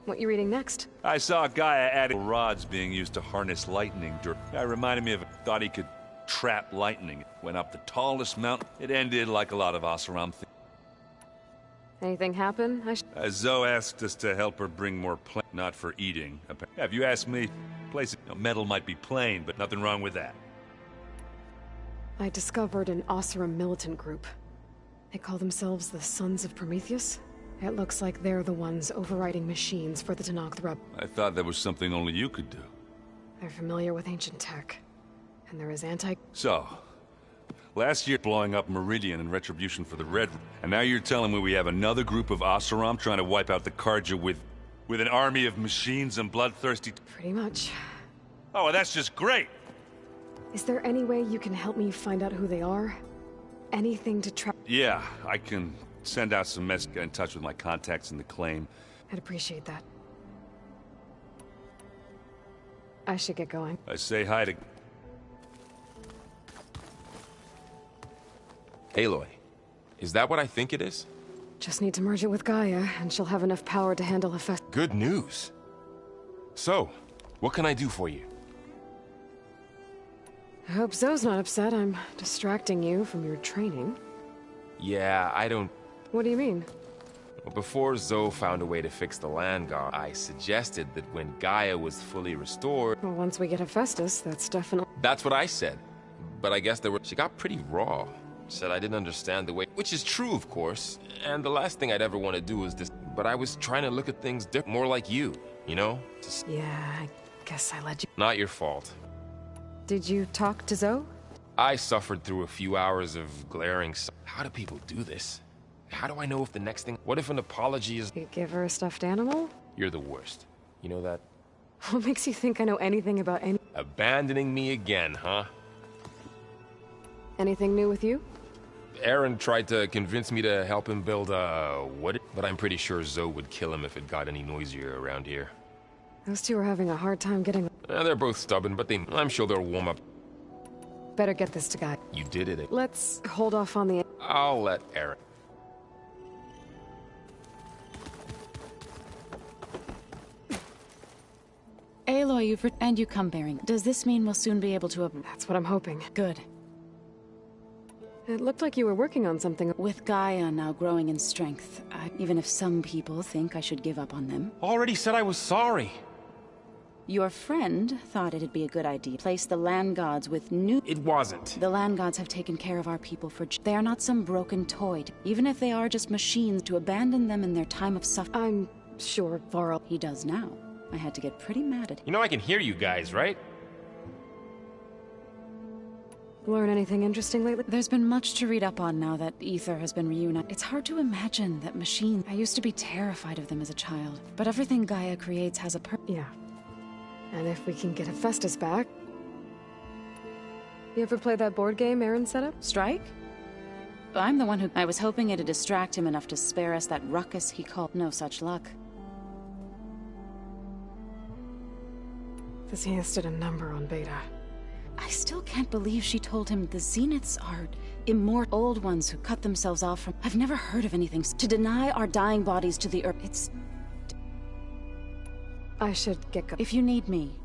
What you reading next? I saw a guy adding rods being used to harness lightning. That reminded me of... Thought he could trap lightning. Went up the tallest mountain. It ended like a lot of Oseram things. Anything happen? Zoe asked us to help her bring more not for eating. If you ask me, metal might be plain, but nothing wrong with that. I discovered an Oseram militant group. They call themselves the Sons of Prometheus. It looks like they're the ones overriding machines for the Tenakth. I thought that was something only you could do. They're familiar with ancient tech. And there is So, last year blowing up Meridian in retribution for the Red... And now you're telling me we have another group of Oseram trying to wipe out the Karja with an army of machines and bloodthirsty... Pretty much. Oh, well, that's just great! Is there any way you can help me find out who they are? Anything to track? Yeah, I can send out some messages, get in touch with my contacts in the claim. I'd appreciate that. I should get going. I say hi to... Aloy, is that what I think it is? Just need to merge it with Gaia, and she'll have enough power to handle a fest. Good news. So, what can I do for you? I hope Zoe's not upset. I'm distracting you from your training. Yeah, I don't... What do you mean? Well, before Zoe found a way to fix the land god, I suggested that when Gaia was fully restored... Well, once we get Hephaestus, that's definitely... That's what I said. But I guess there were... She got pretty raw. Said I didn't understand the way... Which is true, of course. And the last thing I'd ever want to do is this... But I was trying to look at things more like you, you know? Yeah, I guess I led you... Not your fault. Did you talk to Zoe? I suffered through a few hours of glaring... How do people do this? How do I know if the next thing... What if an apology is... You give her a stuffed animal? You're the worst. You know that? What makes you think I know anything about any... Abandoning me again, huh? Anything new with you? Aaron tried to convince me to help him build a... what? But I'm pretty sure Zoe would kill him if it got any noisier around here. Those two are having a hard time getting... They're both stubborn, but I'm sure they'll warm up. Better get this to Guy. You did it. Let's hold off on the... I'll let Aaron... Aloy, and you come bearing. Does this mean we'll soon be able to... That's what I'm hoping. Good. It looked like you were working on something. With Gaia now growing in strength, even if some people think I should give up on them. Already said I was sorry. Your friend thought it'd be a good idea. Place the land gods with new... It wasn't. The land gods have taken care of our people for... They are not some broken toy. Even if they are just machines, to abandon them in their time of suffering... I'm sure Varl... He does now. I had to get pretty mad at him. You know I can hear you guys, right? Learn anything interesting lately? There's been much to read up on now that Ether has been reunited. It's hard to imagine that machines... I used to be terrified of them as a child, but everything Gaia creates has a Yeah. And if we can get Hephaestus back... You ever play that board game Aaron set up? Strike? I'm the one who... I was hoping it'd distract him enough to spare us that ruckus he called. No such luck. The Zeniths did a number on Beta. I still can't believe she told him the Zeniths are immortal old ones who cut themselves off from... I've never heard of anything... To deny our dying bodies to the earth. It's... I should get going. If you need me.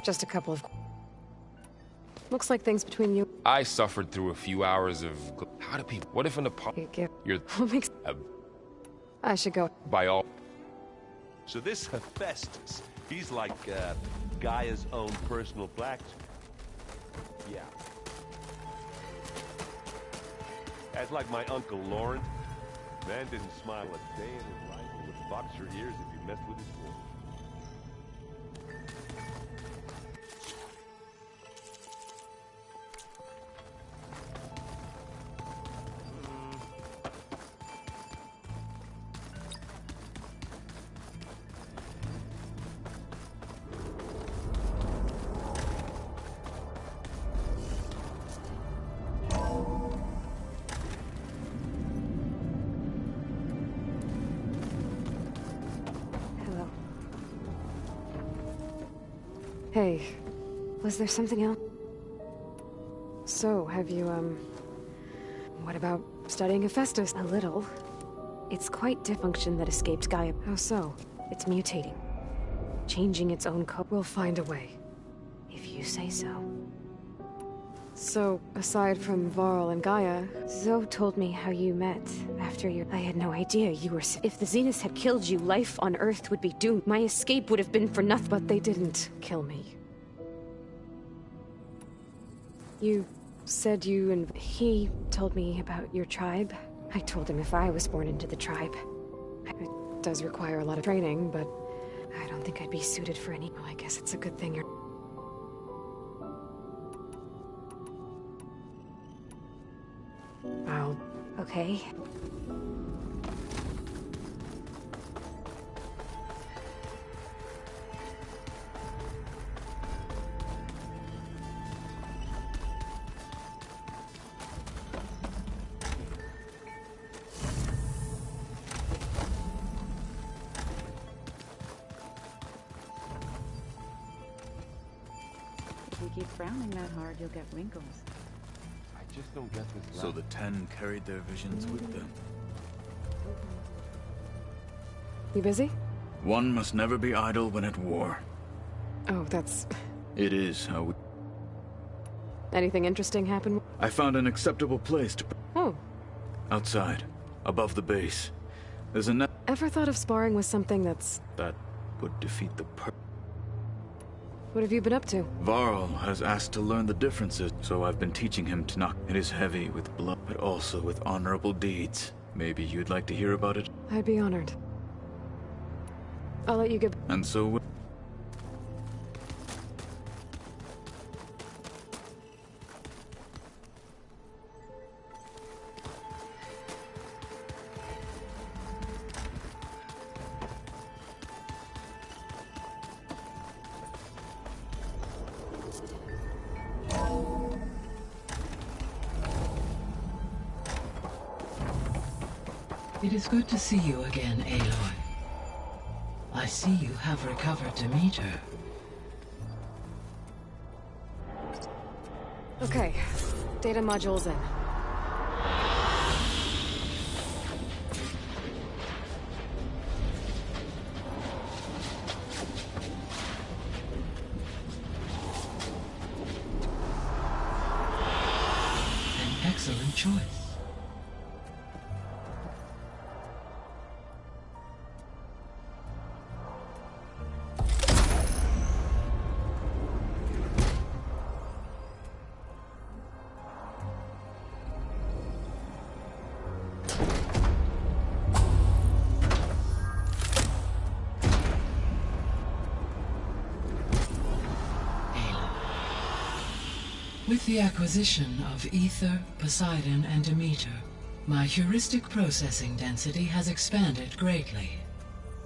Just a couple of... Looks like things between you... I suffered through a few hours of... How do people... What if an You're... What makes... I should go. By all... So this Hephaestus, he's like, Gaia's own personal blacksmith. Yeah. That's like my Uncle Laurent. Man didn't smile a day in his life and would box your ears if you messed with his wool. Hey, was there something else? So, have you, what about studying Hephaestus? A little. It's quite dysfunction that escaped Gaia. How so? It's mutating. Changing its own code. We'll find a way. If you say so. So, aside from Varl and Gaia, Zoe told me how you met after your... I had no idea you were... If the Zeniths had killed you, life on Earth would be doomed. My escape would have been for nothing, but they didn't kill me. You said you and he told me about your tribe. I told him if I was born into the tribe. It does require a lot of training, but I don't think I'd be suited for any... Well, I guess it's a good thing you're... Okay. If you keep frowning that hard, you'll get wrinkles. Just don't get this. So the Ten carried their visions with them. You busy? One must never be idle when at war. Oh, that's... It is how we... Anything interesting happen? I found an acceptable place to... Oh. Outside, above the base. There's a net... Ever thought of sparring with something that's... That would defeat the What have you been up to? Varl has asked to learn the differences, so I've been teaching him to knock. It is heavy with blood, but also with honorable deeds. Maybe you'd like to hear about it? I'd be honored. I'll let you get... And so... It is good to see you again, Aloy. I see you have recovered Demeter. Okay. Data module's in. An excellent choice. With the acquisition of Ether, Poseidon, and Demeter, my heuristic processing density has expanded greatly.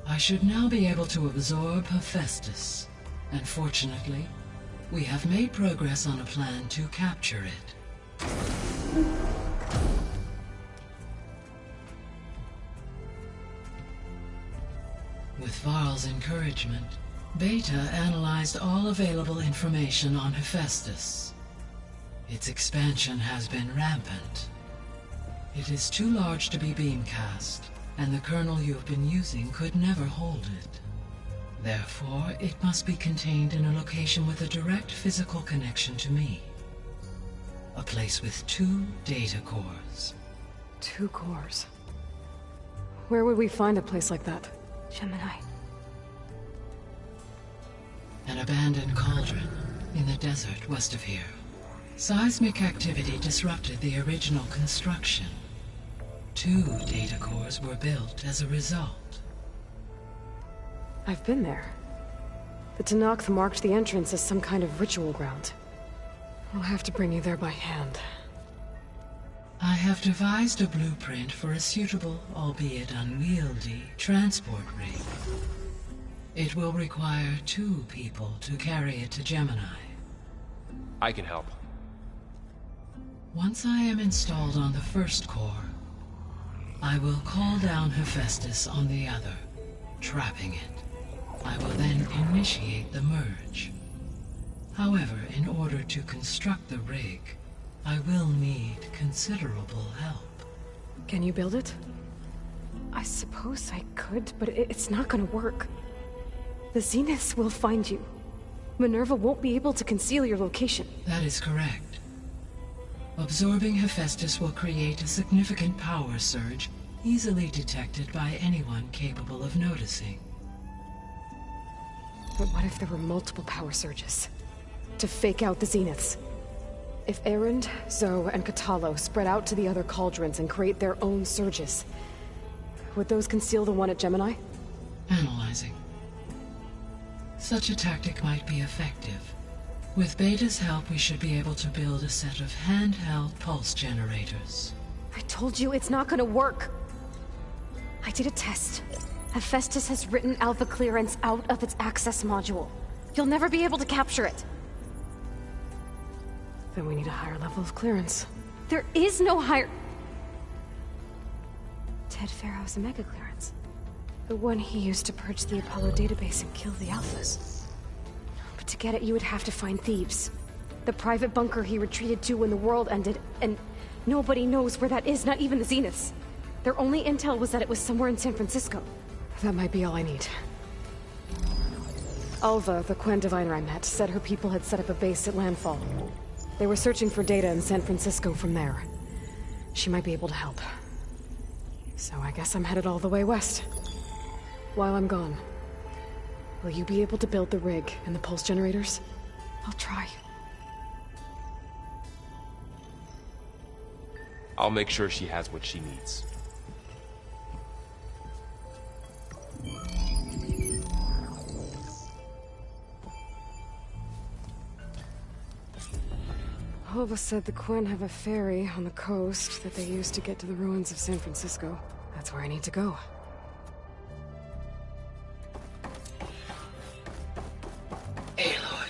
I should now be able to absorb Hephaestus, and fortunately, we have made progress on a plan to capture it. With Varl's encouragement, Beta analyzed all available information on Hephaestus. Its expansion has been rampant. It is too large to be beamcast, and the kernel you have been using could never hold it. Therefore, it must be contained in a location with a direct physical connection to me. A place with 2 data cores. 2 cores. Where would we find a place like that? Gemini. An abandoned cauldron in the desert west of here. Seismic activity disrupted the original construction. 2 data cores were built as a result. I've been there. The Tanakh marked the entrance as some kind of ritual ground. I'll have to bring you there by hand. I have devised a blueprint for a suitable, albeit unwieldy, transport rig. It will require 2 people to carry it to Gemini. I can help. Once I am installed on the first core, I will call down Hephaestus on the other, trapping it. I will then initiate the merge. However, in order to construct the rig, I will need considerable help. Can you build it? I suppose I could, but it's not gonna work. The Zeniths will find you. Minerva won't be able to conceal your location. That is correct. Absorbing Hephaestus will create a significant power surge, easily detected by anyone capable of noticing. But what if there were multiple power surges? To fake out the Zeniths? If Erend, Zoe, and Katalo spread out to the other cauldrons and create their own surges, would those conceal the one at Gemini? Analyzing. Such a tactic might be effective. With Beta's help, we should be able to build a set of handheld pulse generators. I told you it's not gonna work! I did a test. Hephaestus has written Alpha clearance out of its access module. You'll never be able to capture it. Then we need a higher level of clearance. There is no higher... Ted Pharaoh's Omega clearance. The one he used to purge the Apollo database and kill the Alphas. But to get it, you would have to find Thebes. The private bunker he retreated to when the world ended, and nobody knows where that is, not even the Zeniths. Their only intel was that it was somewhere in San Francisco. That might be all I need. Alva, the Quen diviner I met, said her people had set up a base at Landfall. They were searching for data in San Francisco from there. She might be able to help. So I guess I'm headed all the way west. While I'm gone, will you be able to build the rig and the pulse generators? I'll try. I'll make sure she has what she needs. Alva said the Quen have a ferry on the coast that they use to get to the ruins of San Francisco. That's where I need to go. Aloy,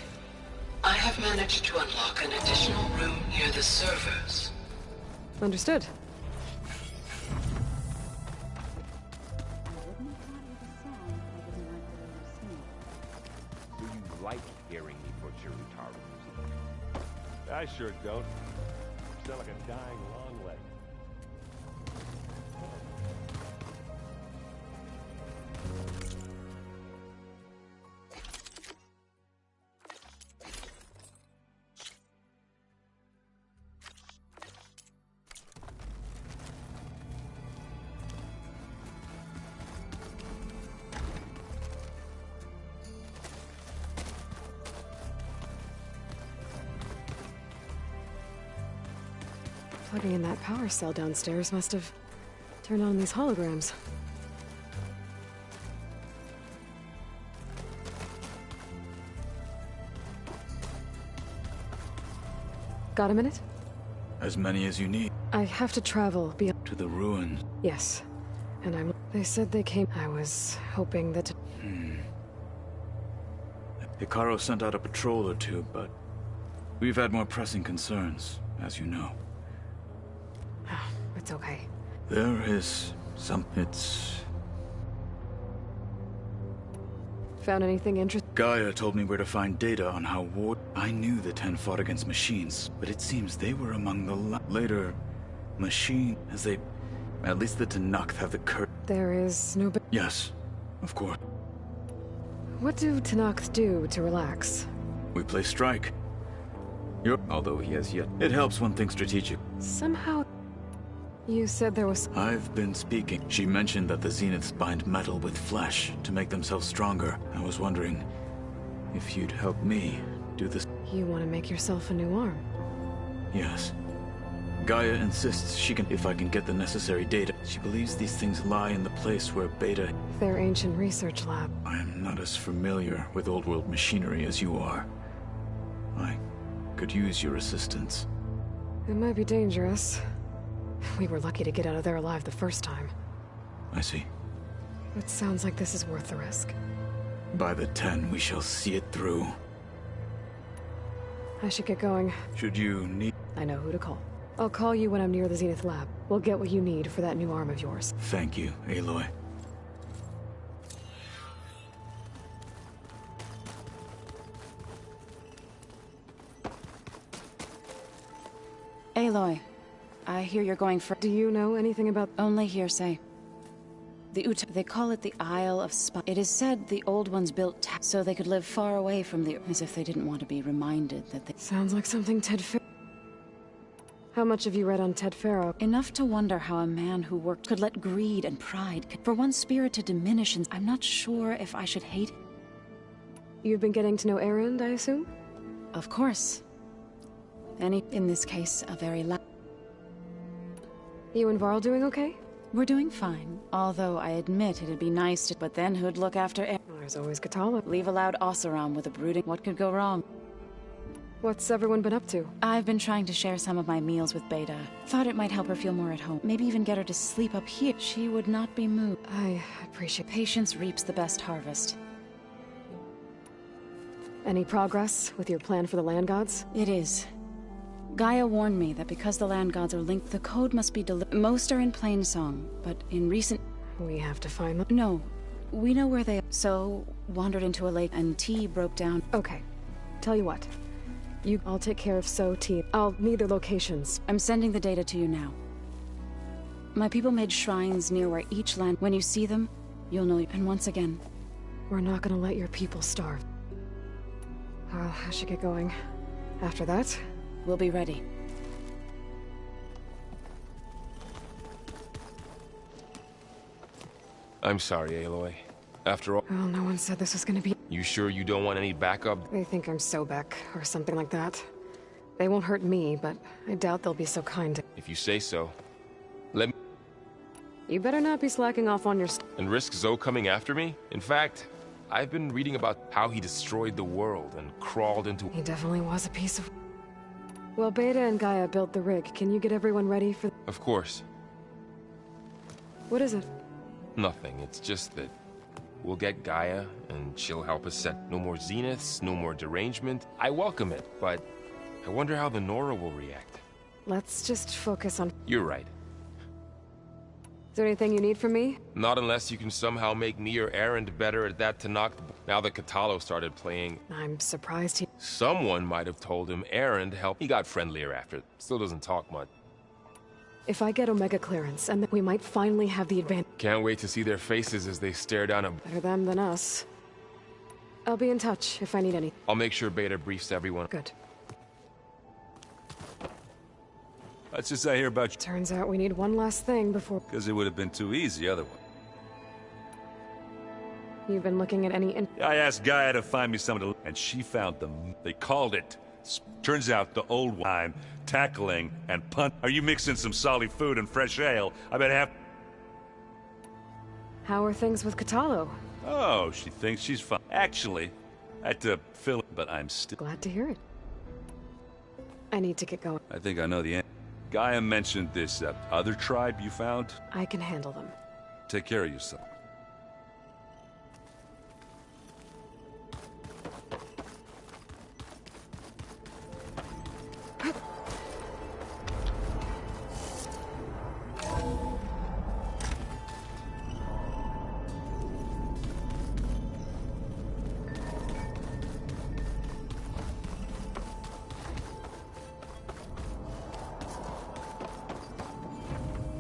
I have managed to unlock an additional room near the servers. Understood. Do you like hearing me put your retarded music? I sure don't. You sound like a dying long leg. Plugging in that power cell downstairs must have turned on these holograms. Got a minute? As many as you need. I have to travel beyond... To the ruins. Yes. And They said they came... I was hoping that... Hikaru sent out a patrol or two, but... We've had more pressing concerns, as you know. It's okay. There is some... It's... Found anything interesting? Gaia told me where to find data on how war... I knew the 10 fought against machines, but it seems they were among the later... machine... as they... At least the Tanakh have the There is no... Yes, of course. What do Tanakh do to relax? We play strike. Although he has yet. It helps one think strategic. Somehow... You said there was... I've been speaking. She mentioned that the Zeniths bind metal with flesh to make themselves stronger. I was wondering if you'd help me do this. You want to make yourself a new arm? Yes. Gaia insists she can, if I can get the necessary data. She believes these things lie in the place where Beta... Their ancient research lab. I am not as familiar with old world machinery as you are. I could use your assistance. It might be dangerous. We were lucky to get out of there alive the first time. I see. It sounds like this is worth the risk. By the 10, we shall see it through. I should get going. Should you need... I know who to call. I'll call you when I'm near the Zenith lab. We'll get what you need for that new arm of yours. Thank you, Aloy. Aloy, I hear you're going for... Do you know anything about... Only hearsay. They call it the Isle of Spy. It is said the old ones built so they could live far away from the... As if they didn't want to be reminded that they... Sounds like something Ted Farrow... How much have you read on Ted Farrow? Enough to wonder how a man who worked could let greed and pride... For one spirit to diminish, and I'm not sure if I should hate... You've been getting to know Erend, I assume? Of course. In this case, a very You and Varl doing okay? We're doing fine. Although I admit it'd be nice to... But then who'd look after There's always Katala. Leave a loud Oseram with a brooding... What could go wrong? What's everyone been up to? I've been trying to share some of my meals with Beta. Thought it might help her feel more at home. Maybe even get her to sleep up here. She would not be moved. I appreciate... Patience reaps the best harvest. Any progress with your plan for the land gods? It is. Gaia warned me that because the land gods are linked, the code must be delivered. Most are in Plainsong, but in recent... We have to find them? No. We know where they are. So, wandered into a lake and T broke down. Okay. Tell you what. I'll take care of T. I'll need their locations. I'm sending the data to you now. My people made shrines near where each land... When you see them, you'll know... And once again... We're not gonna let your people starve. Well, I should get going. After that... We'll be ready. I'm sorry, Aloy. After all... Well, no one said this was gonna be... You sure you don't want any backup? They think I'm Sobek, or something like that. They won't hurt me, but I doubt they'll be so kind. If you say so. Let me... You better not be slacking off on your... And risk Zoe coming after me? In fact, I've been reading about how he destroyed the world and crawled into... He definitely was a piece of... Well, Beta and Gaia built the rig. Can you get everyone ready for... Of course. What is it? Nothing. It's just that we'll get Gaia, and she'll help us set... No more Zeniths, no more derangement. I welcome it, but I wonder how the Nora will react. Let's just focus on... You're right. Is there anything you need from me? Not unless you can somehow make me or Erend better at that to knock... Now that Katalo started playing... I'm surprised he... Someone might have told him Erend helped. He got friendlier after. Still doesn't talk much. If I get Omega clearance, and then we might finally have the advantage... Can't wait to see their faces as they stare down a... Better them than us. I'll be in touch if I need anything. I'll make sure Beta briefs everyone. Good. That's just I hear about you. Turns out we need one last thing before... Because it would have been too easy otherwise. You've been looking at any... I asked Gaia to find me someone to... And she found them. They called it... Turns out the old time, tackling, and punt... Are you mixing some solid food and fresh ale? I bet half... How are things with Katalo? Oh, she thinks she's fine. Actually, I had to fill it, but I'm still... Glad to hear it. I need to get going. I think I know the end. Gaia mentioned this other tribe you found. I can handle them. Take care of yourself.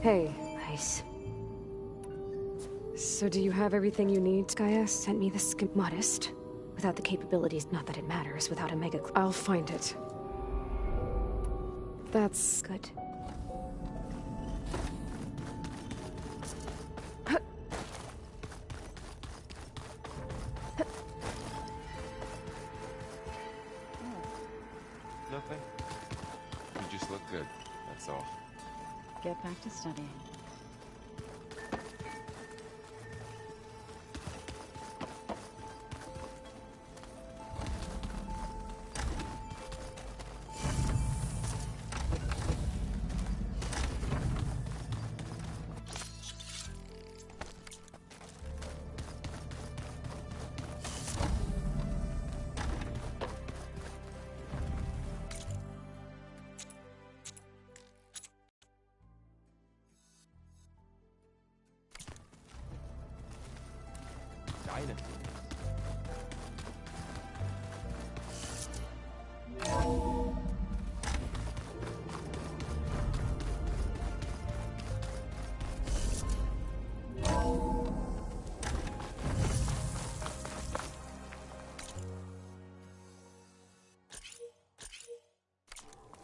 Hey. Nice. So do you have everything you need? Gaia sent me the scheme. Modest. Without the capabilities, not that it matters, without Omega... I'll find it. That's... Good. Nothing. You just look good, that's all. Get back to studying.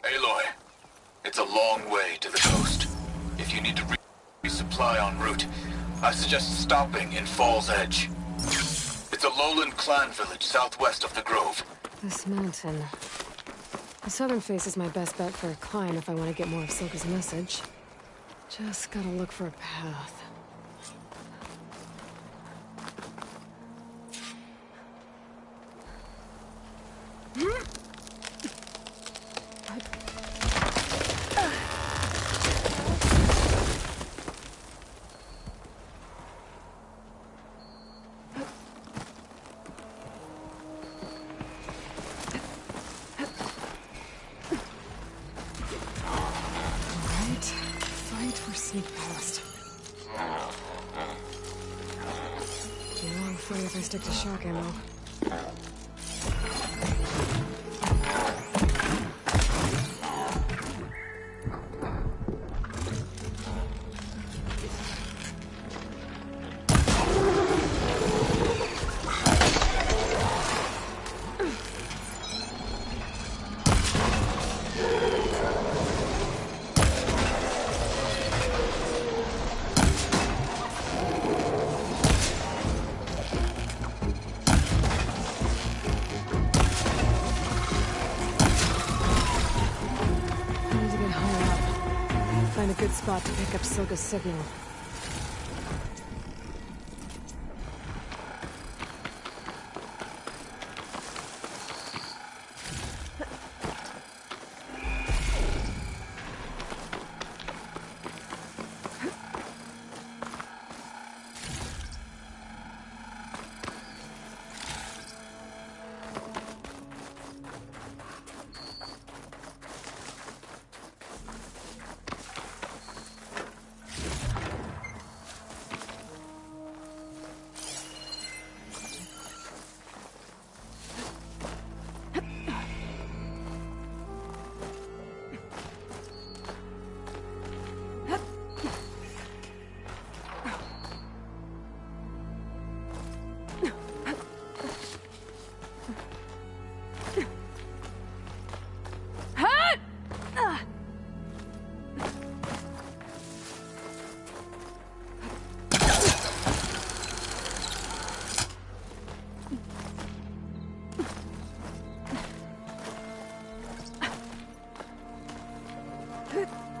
Aloy, it's a long way to the coast. If you need to resupply en route, I suggest stopping in Fall's Edge. It's a lowland clan village southwest of the Grove. This mountain. The southern face is my best bet for a climb if I want to get more of Silka's message. Just gotta look for a path. Stick to shock ammo. Good spot to pick up Silka's signal.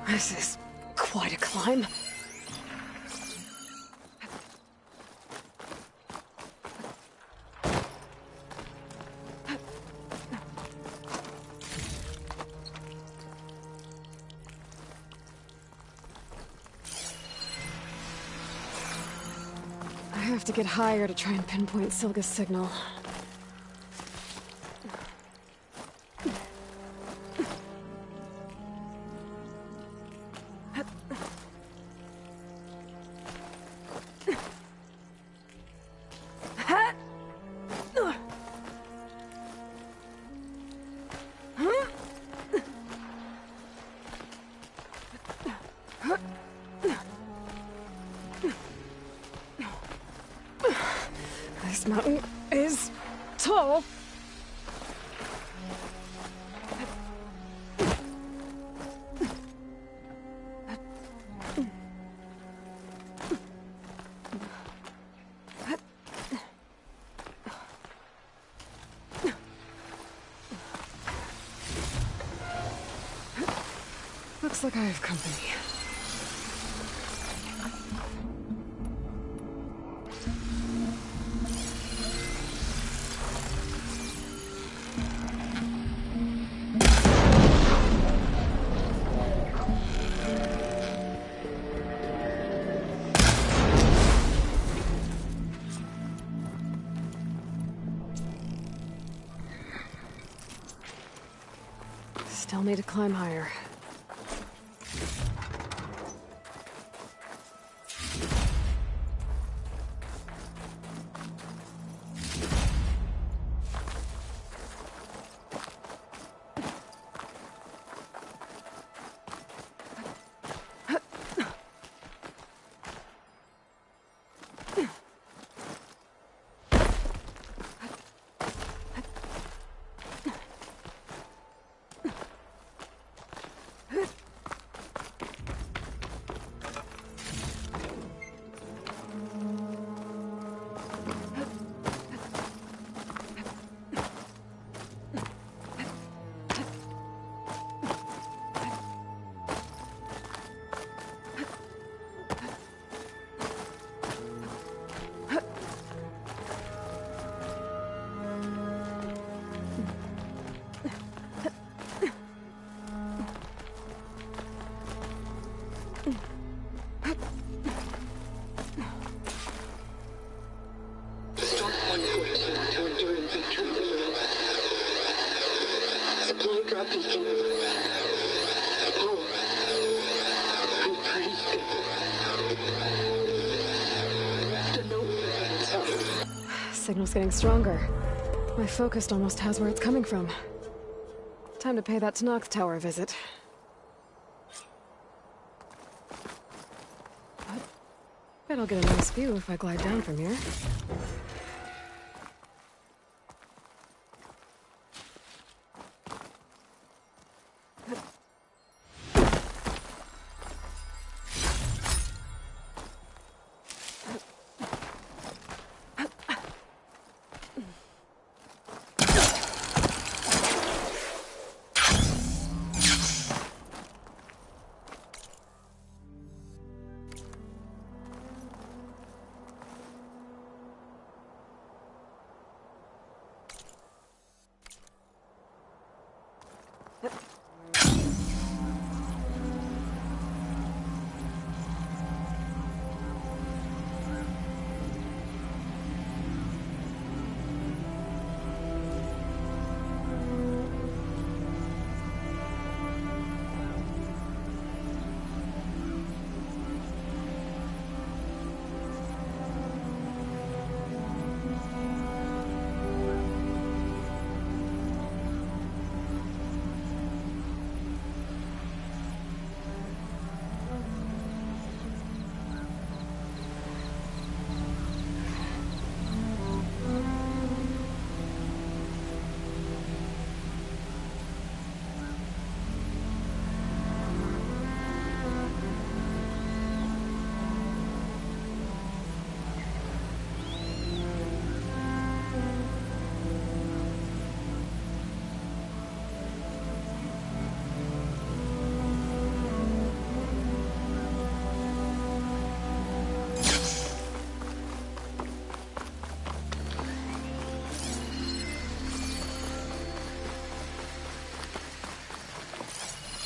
This is quite a climb. I have to get higher to try and pinpoint Silka's signal. This mountain is tall. Looks like I have company. Still need to climb higher. Signal's getting stronger. My focus almost has where it's coming from. Time to pay that Tanakh Tower a visit. Bet I'll get a nice view if I glide down from here.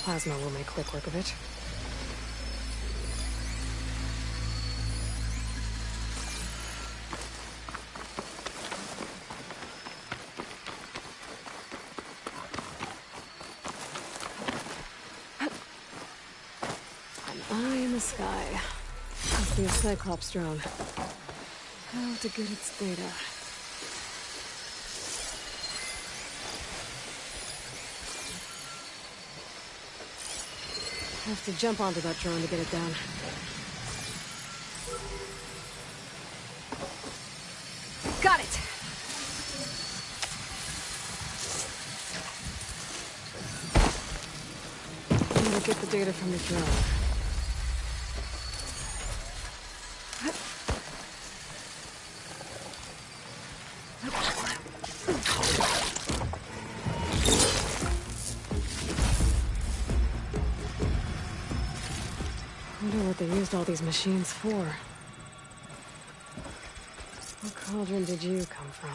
Plasma will make quick work of it. An eye in the sky. Must be a Cyclops drone. How to get its data. Have to jump onto that drone to get it down. Got it! Need to get the data from the drone. Wonder what they used all these machines for. What cauldron did you come from?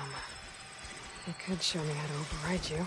You could show me how to override you.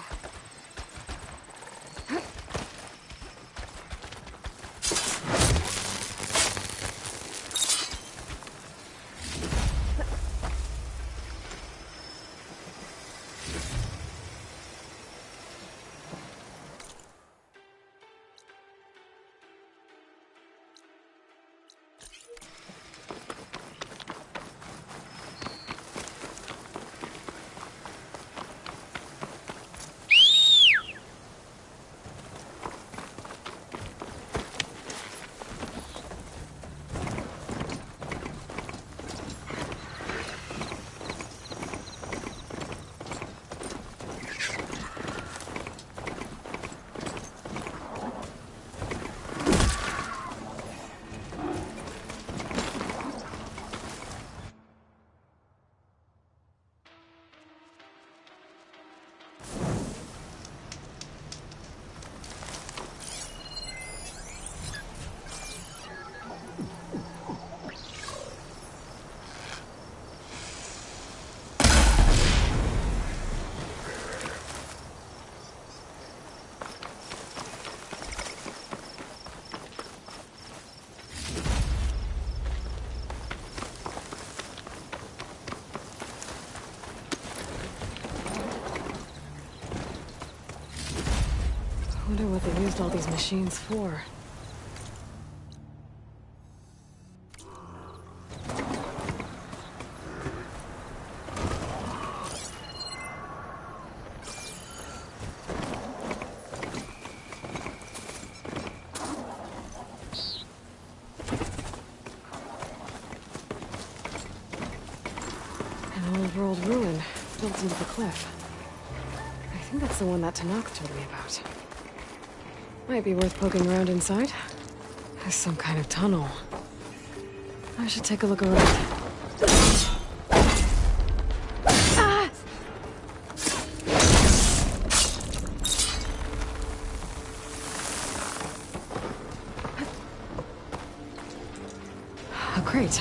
I wonder what they used all these machines for. An old-world ruin built into the cliff. I think that's the one that Tanakh told me about. Might be worth poking around inside. There's some kind of tunnel. I should take a look around. Ah! Oh, great.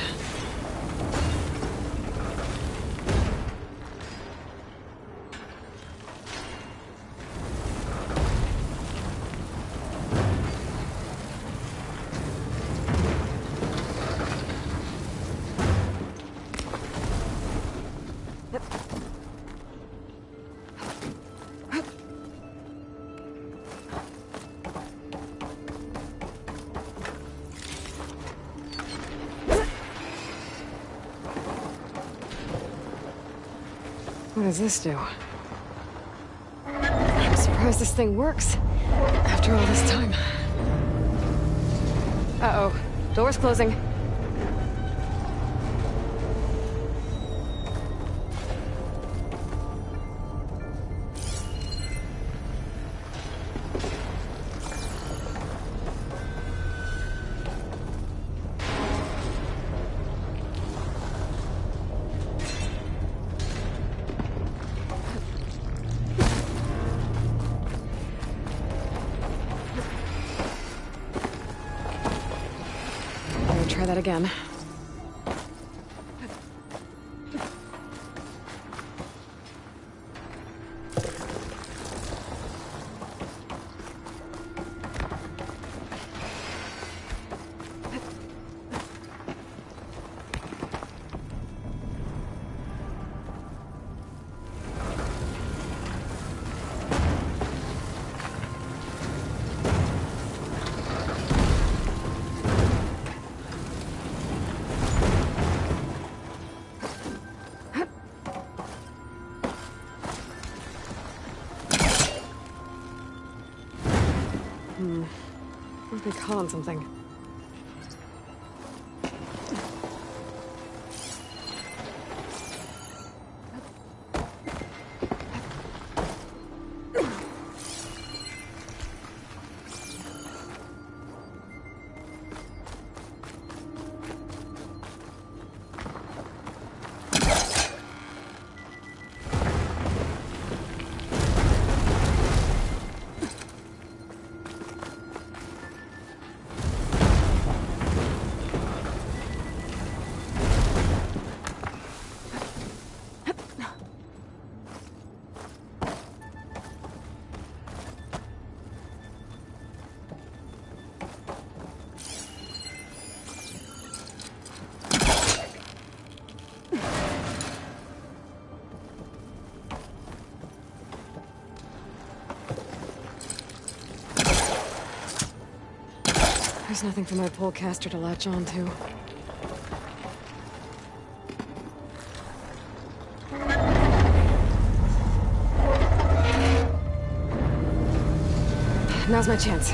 What does this do? I'm surprised this thing works. After all this time. Uh-oh. Door's closing. Try that again. Must be calling something. There's nothing for my polecaster to latch onto. Now's my chance.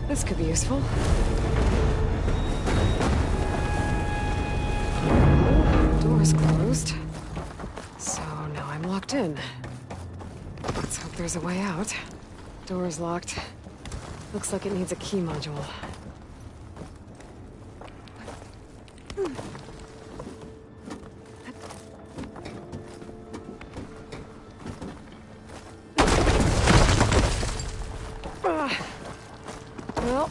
This could be useful. Door's closed. So now I'm locked in. Let's hope there's a way out. Door's locked. Looks like it needs a key module. Well,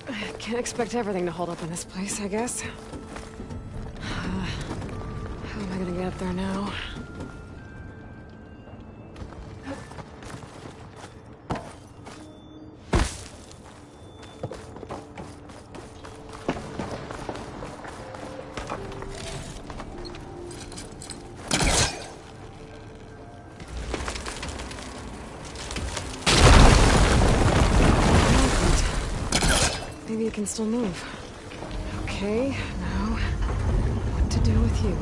I can't expect everything to hold up in this place, I guess. How am I gonna get up there now? Maybe you can still move. Okay, now what to do with you?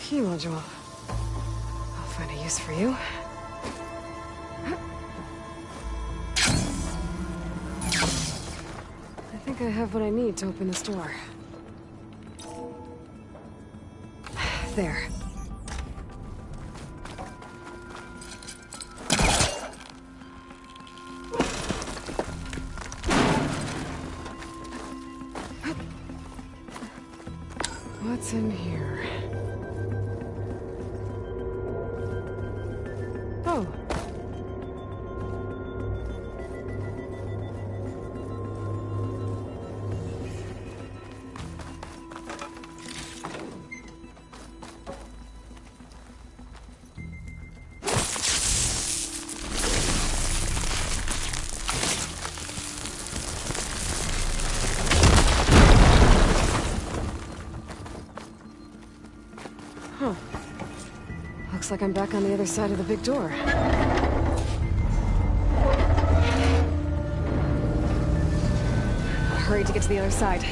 Key module. I'll find a use for you. I think I have what I need to open this door. There. What's in here? Oh. Huh. Looks like I'm back on the other side of the big door. Hurry to get to the other side.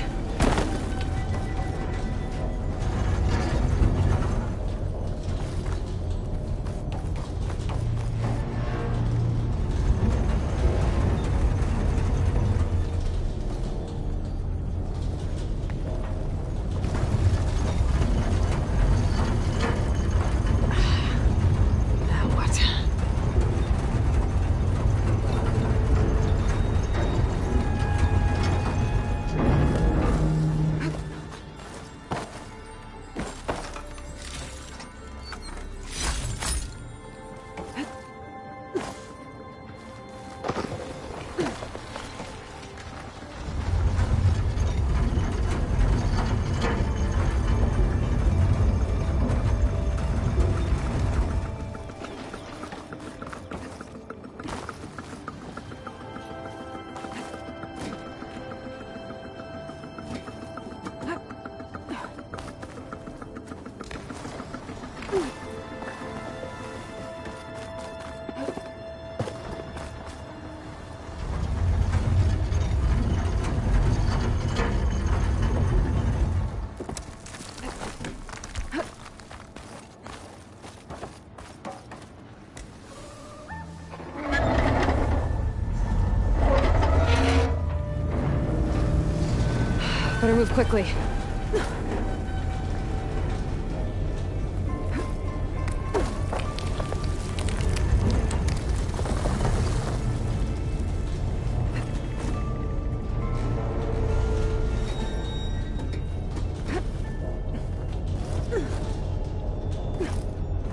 Better move quickly.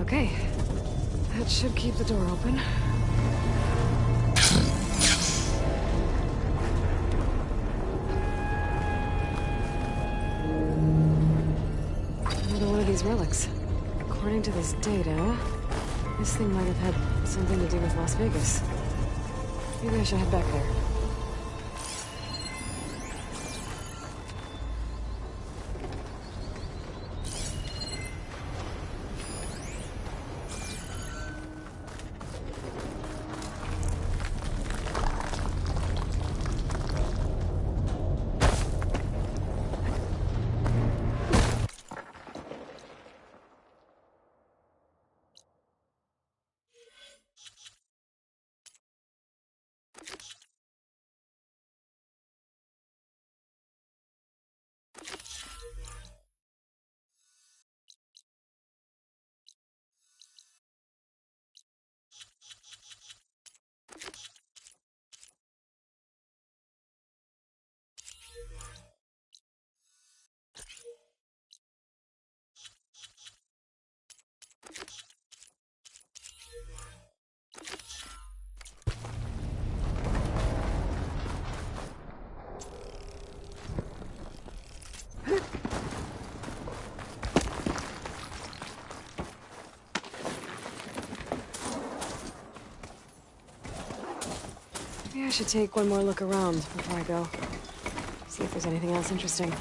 Okay. That should keep the door open. Relics. According to this data, this thing might have had something to do with Las Vegas. Maybe I should head back there. Maybe I should take one more look around before I go. See if there's anything else interesting.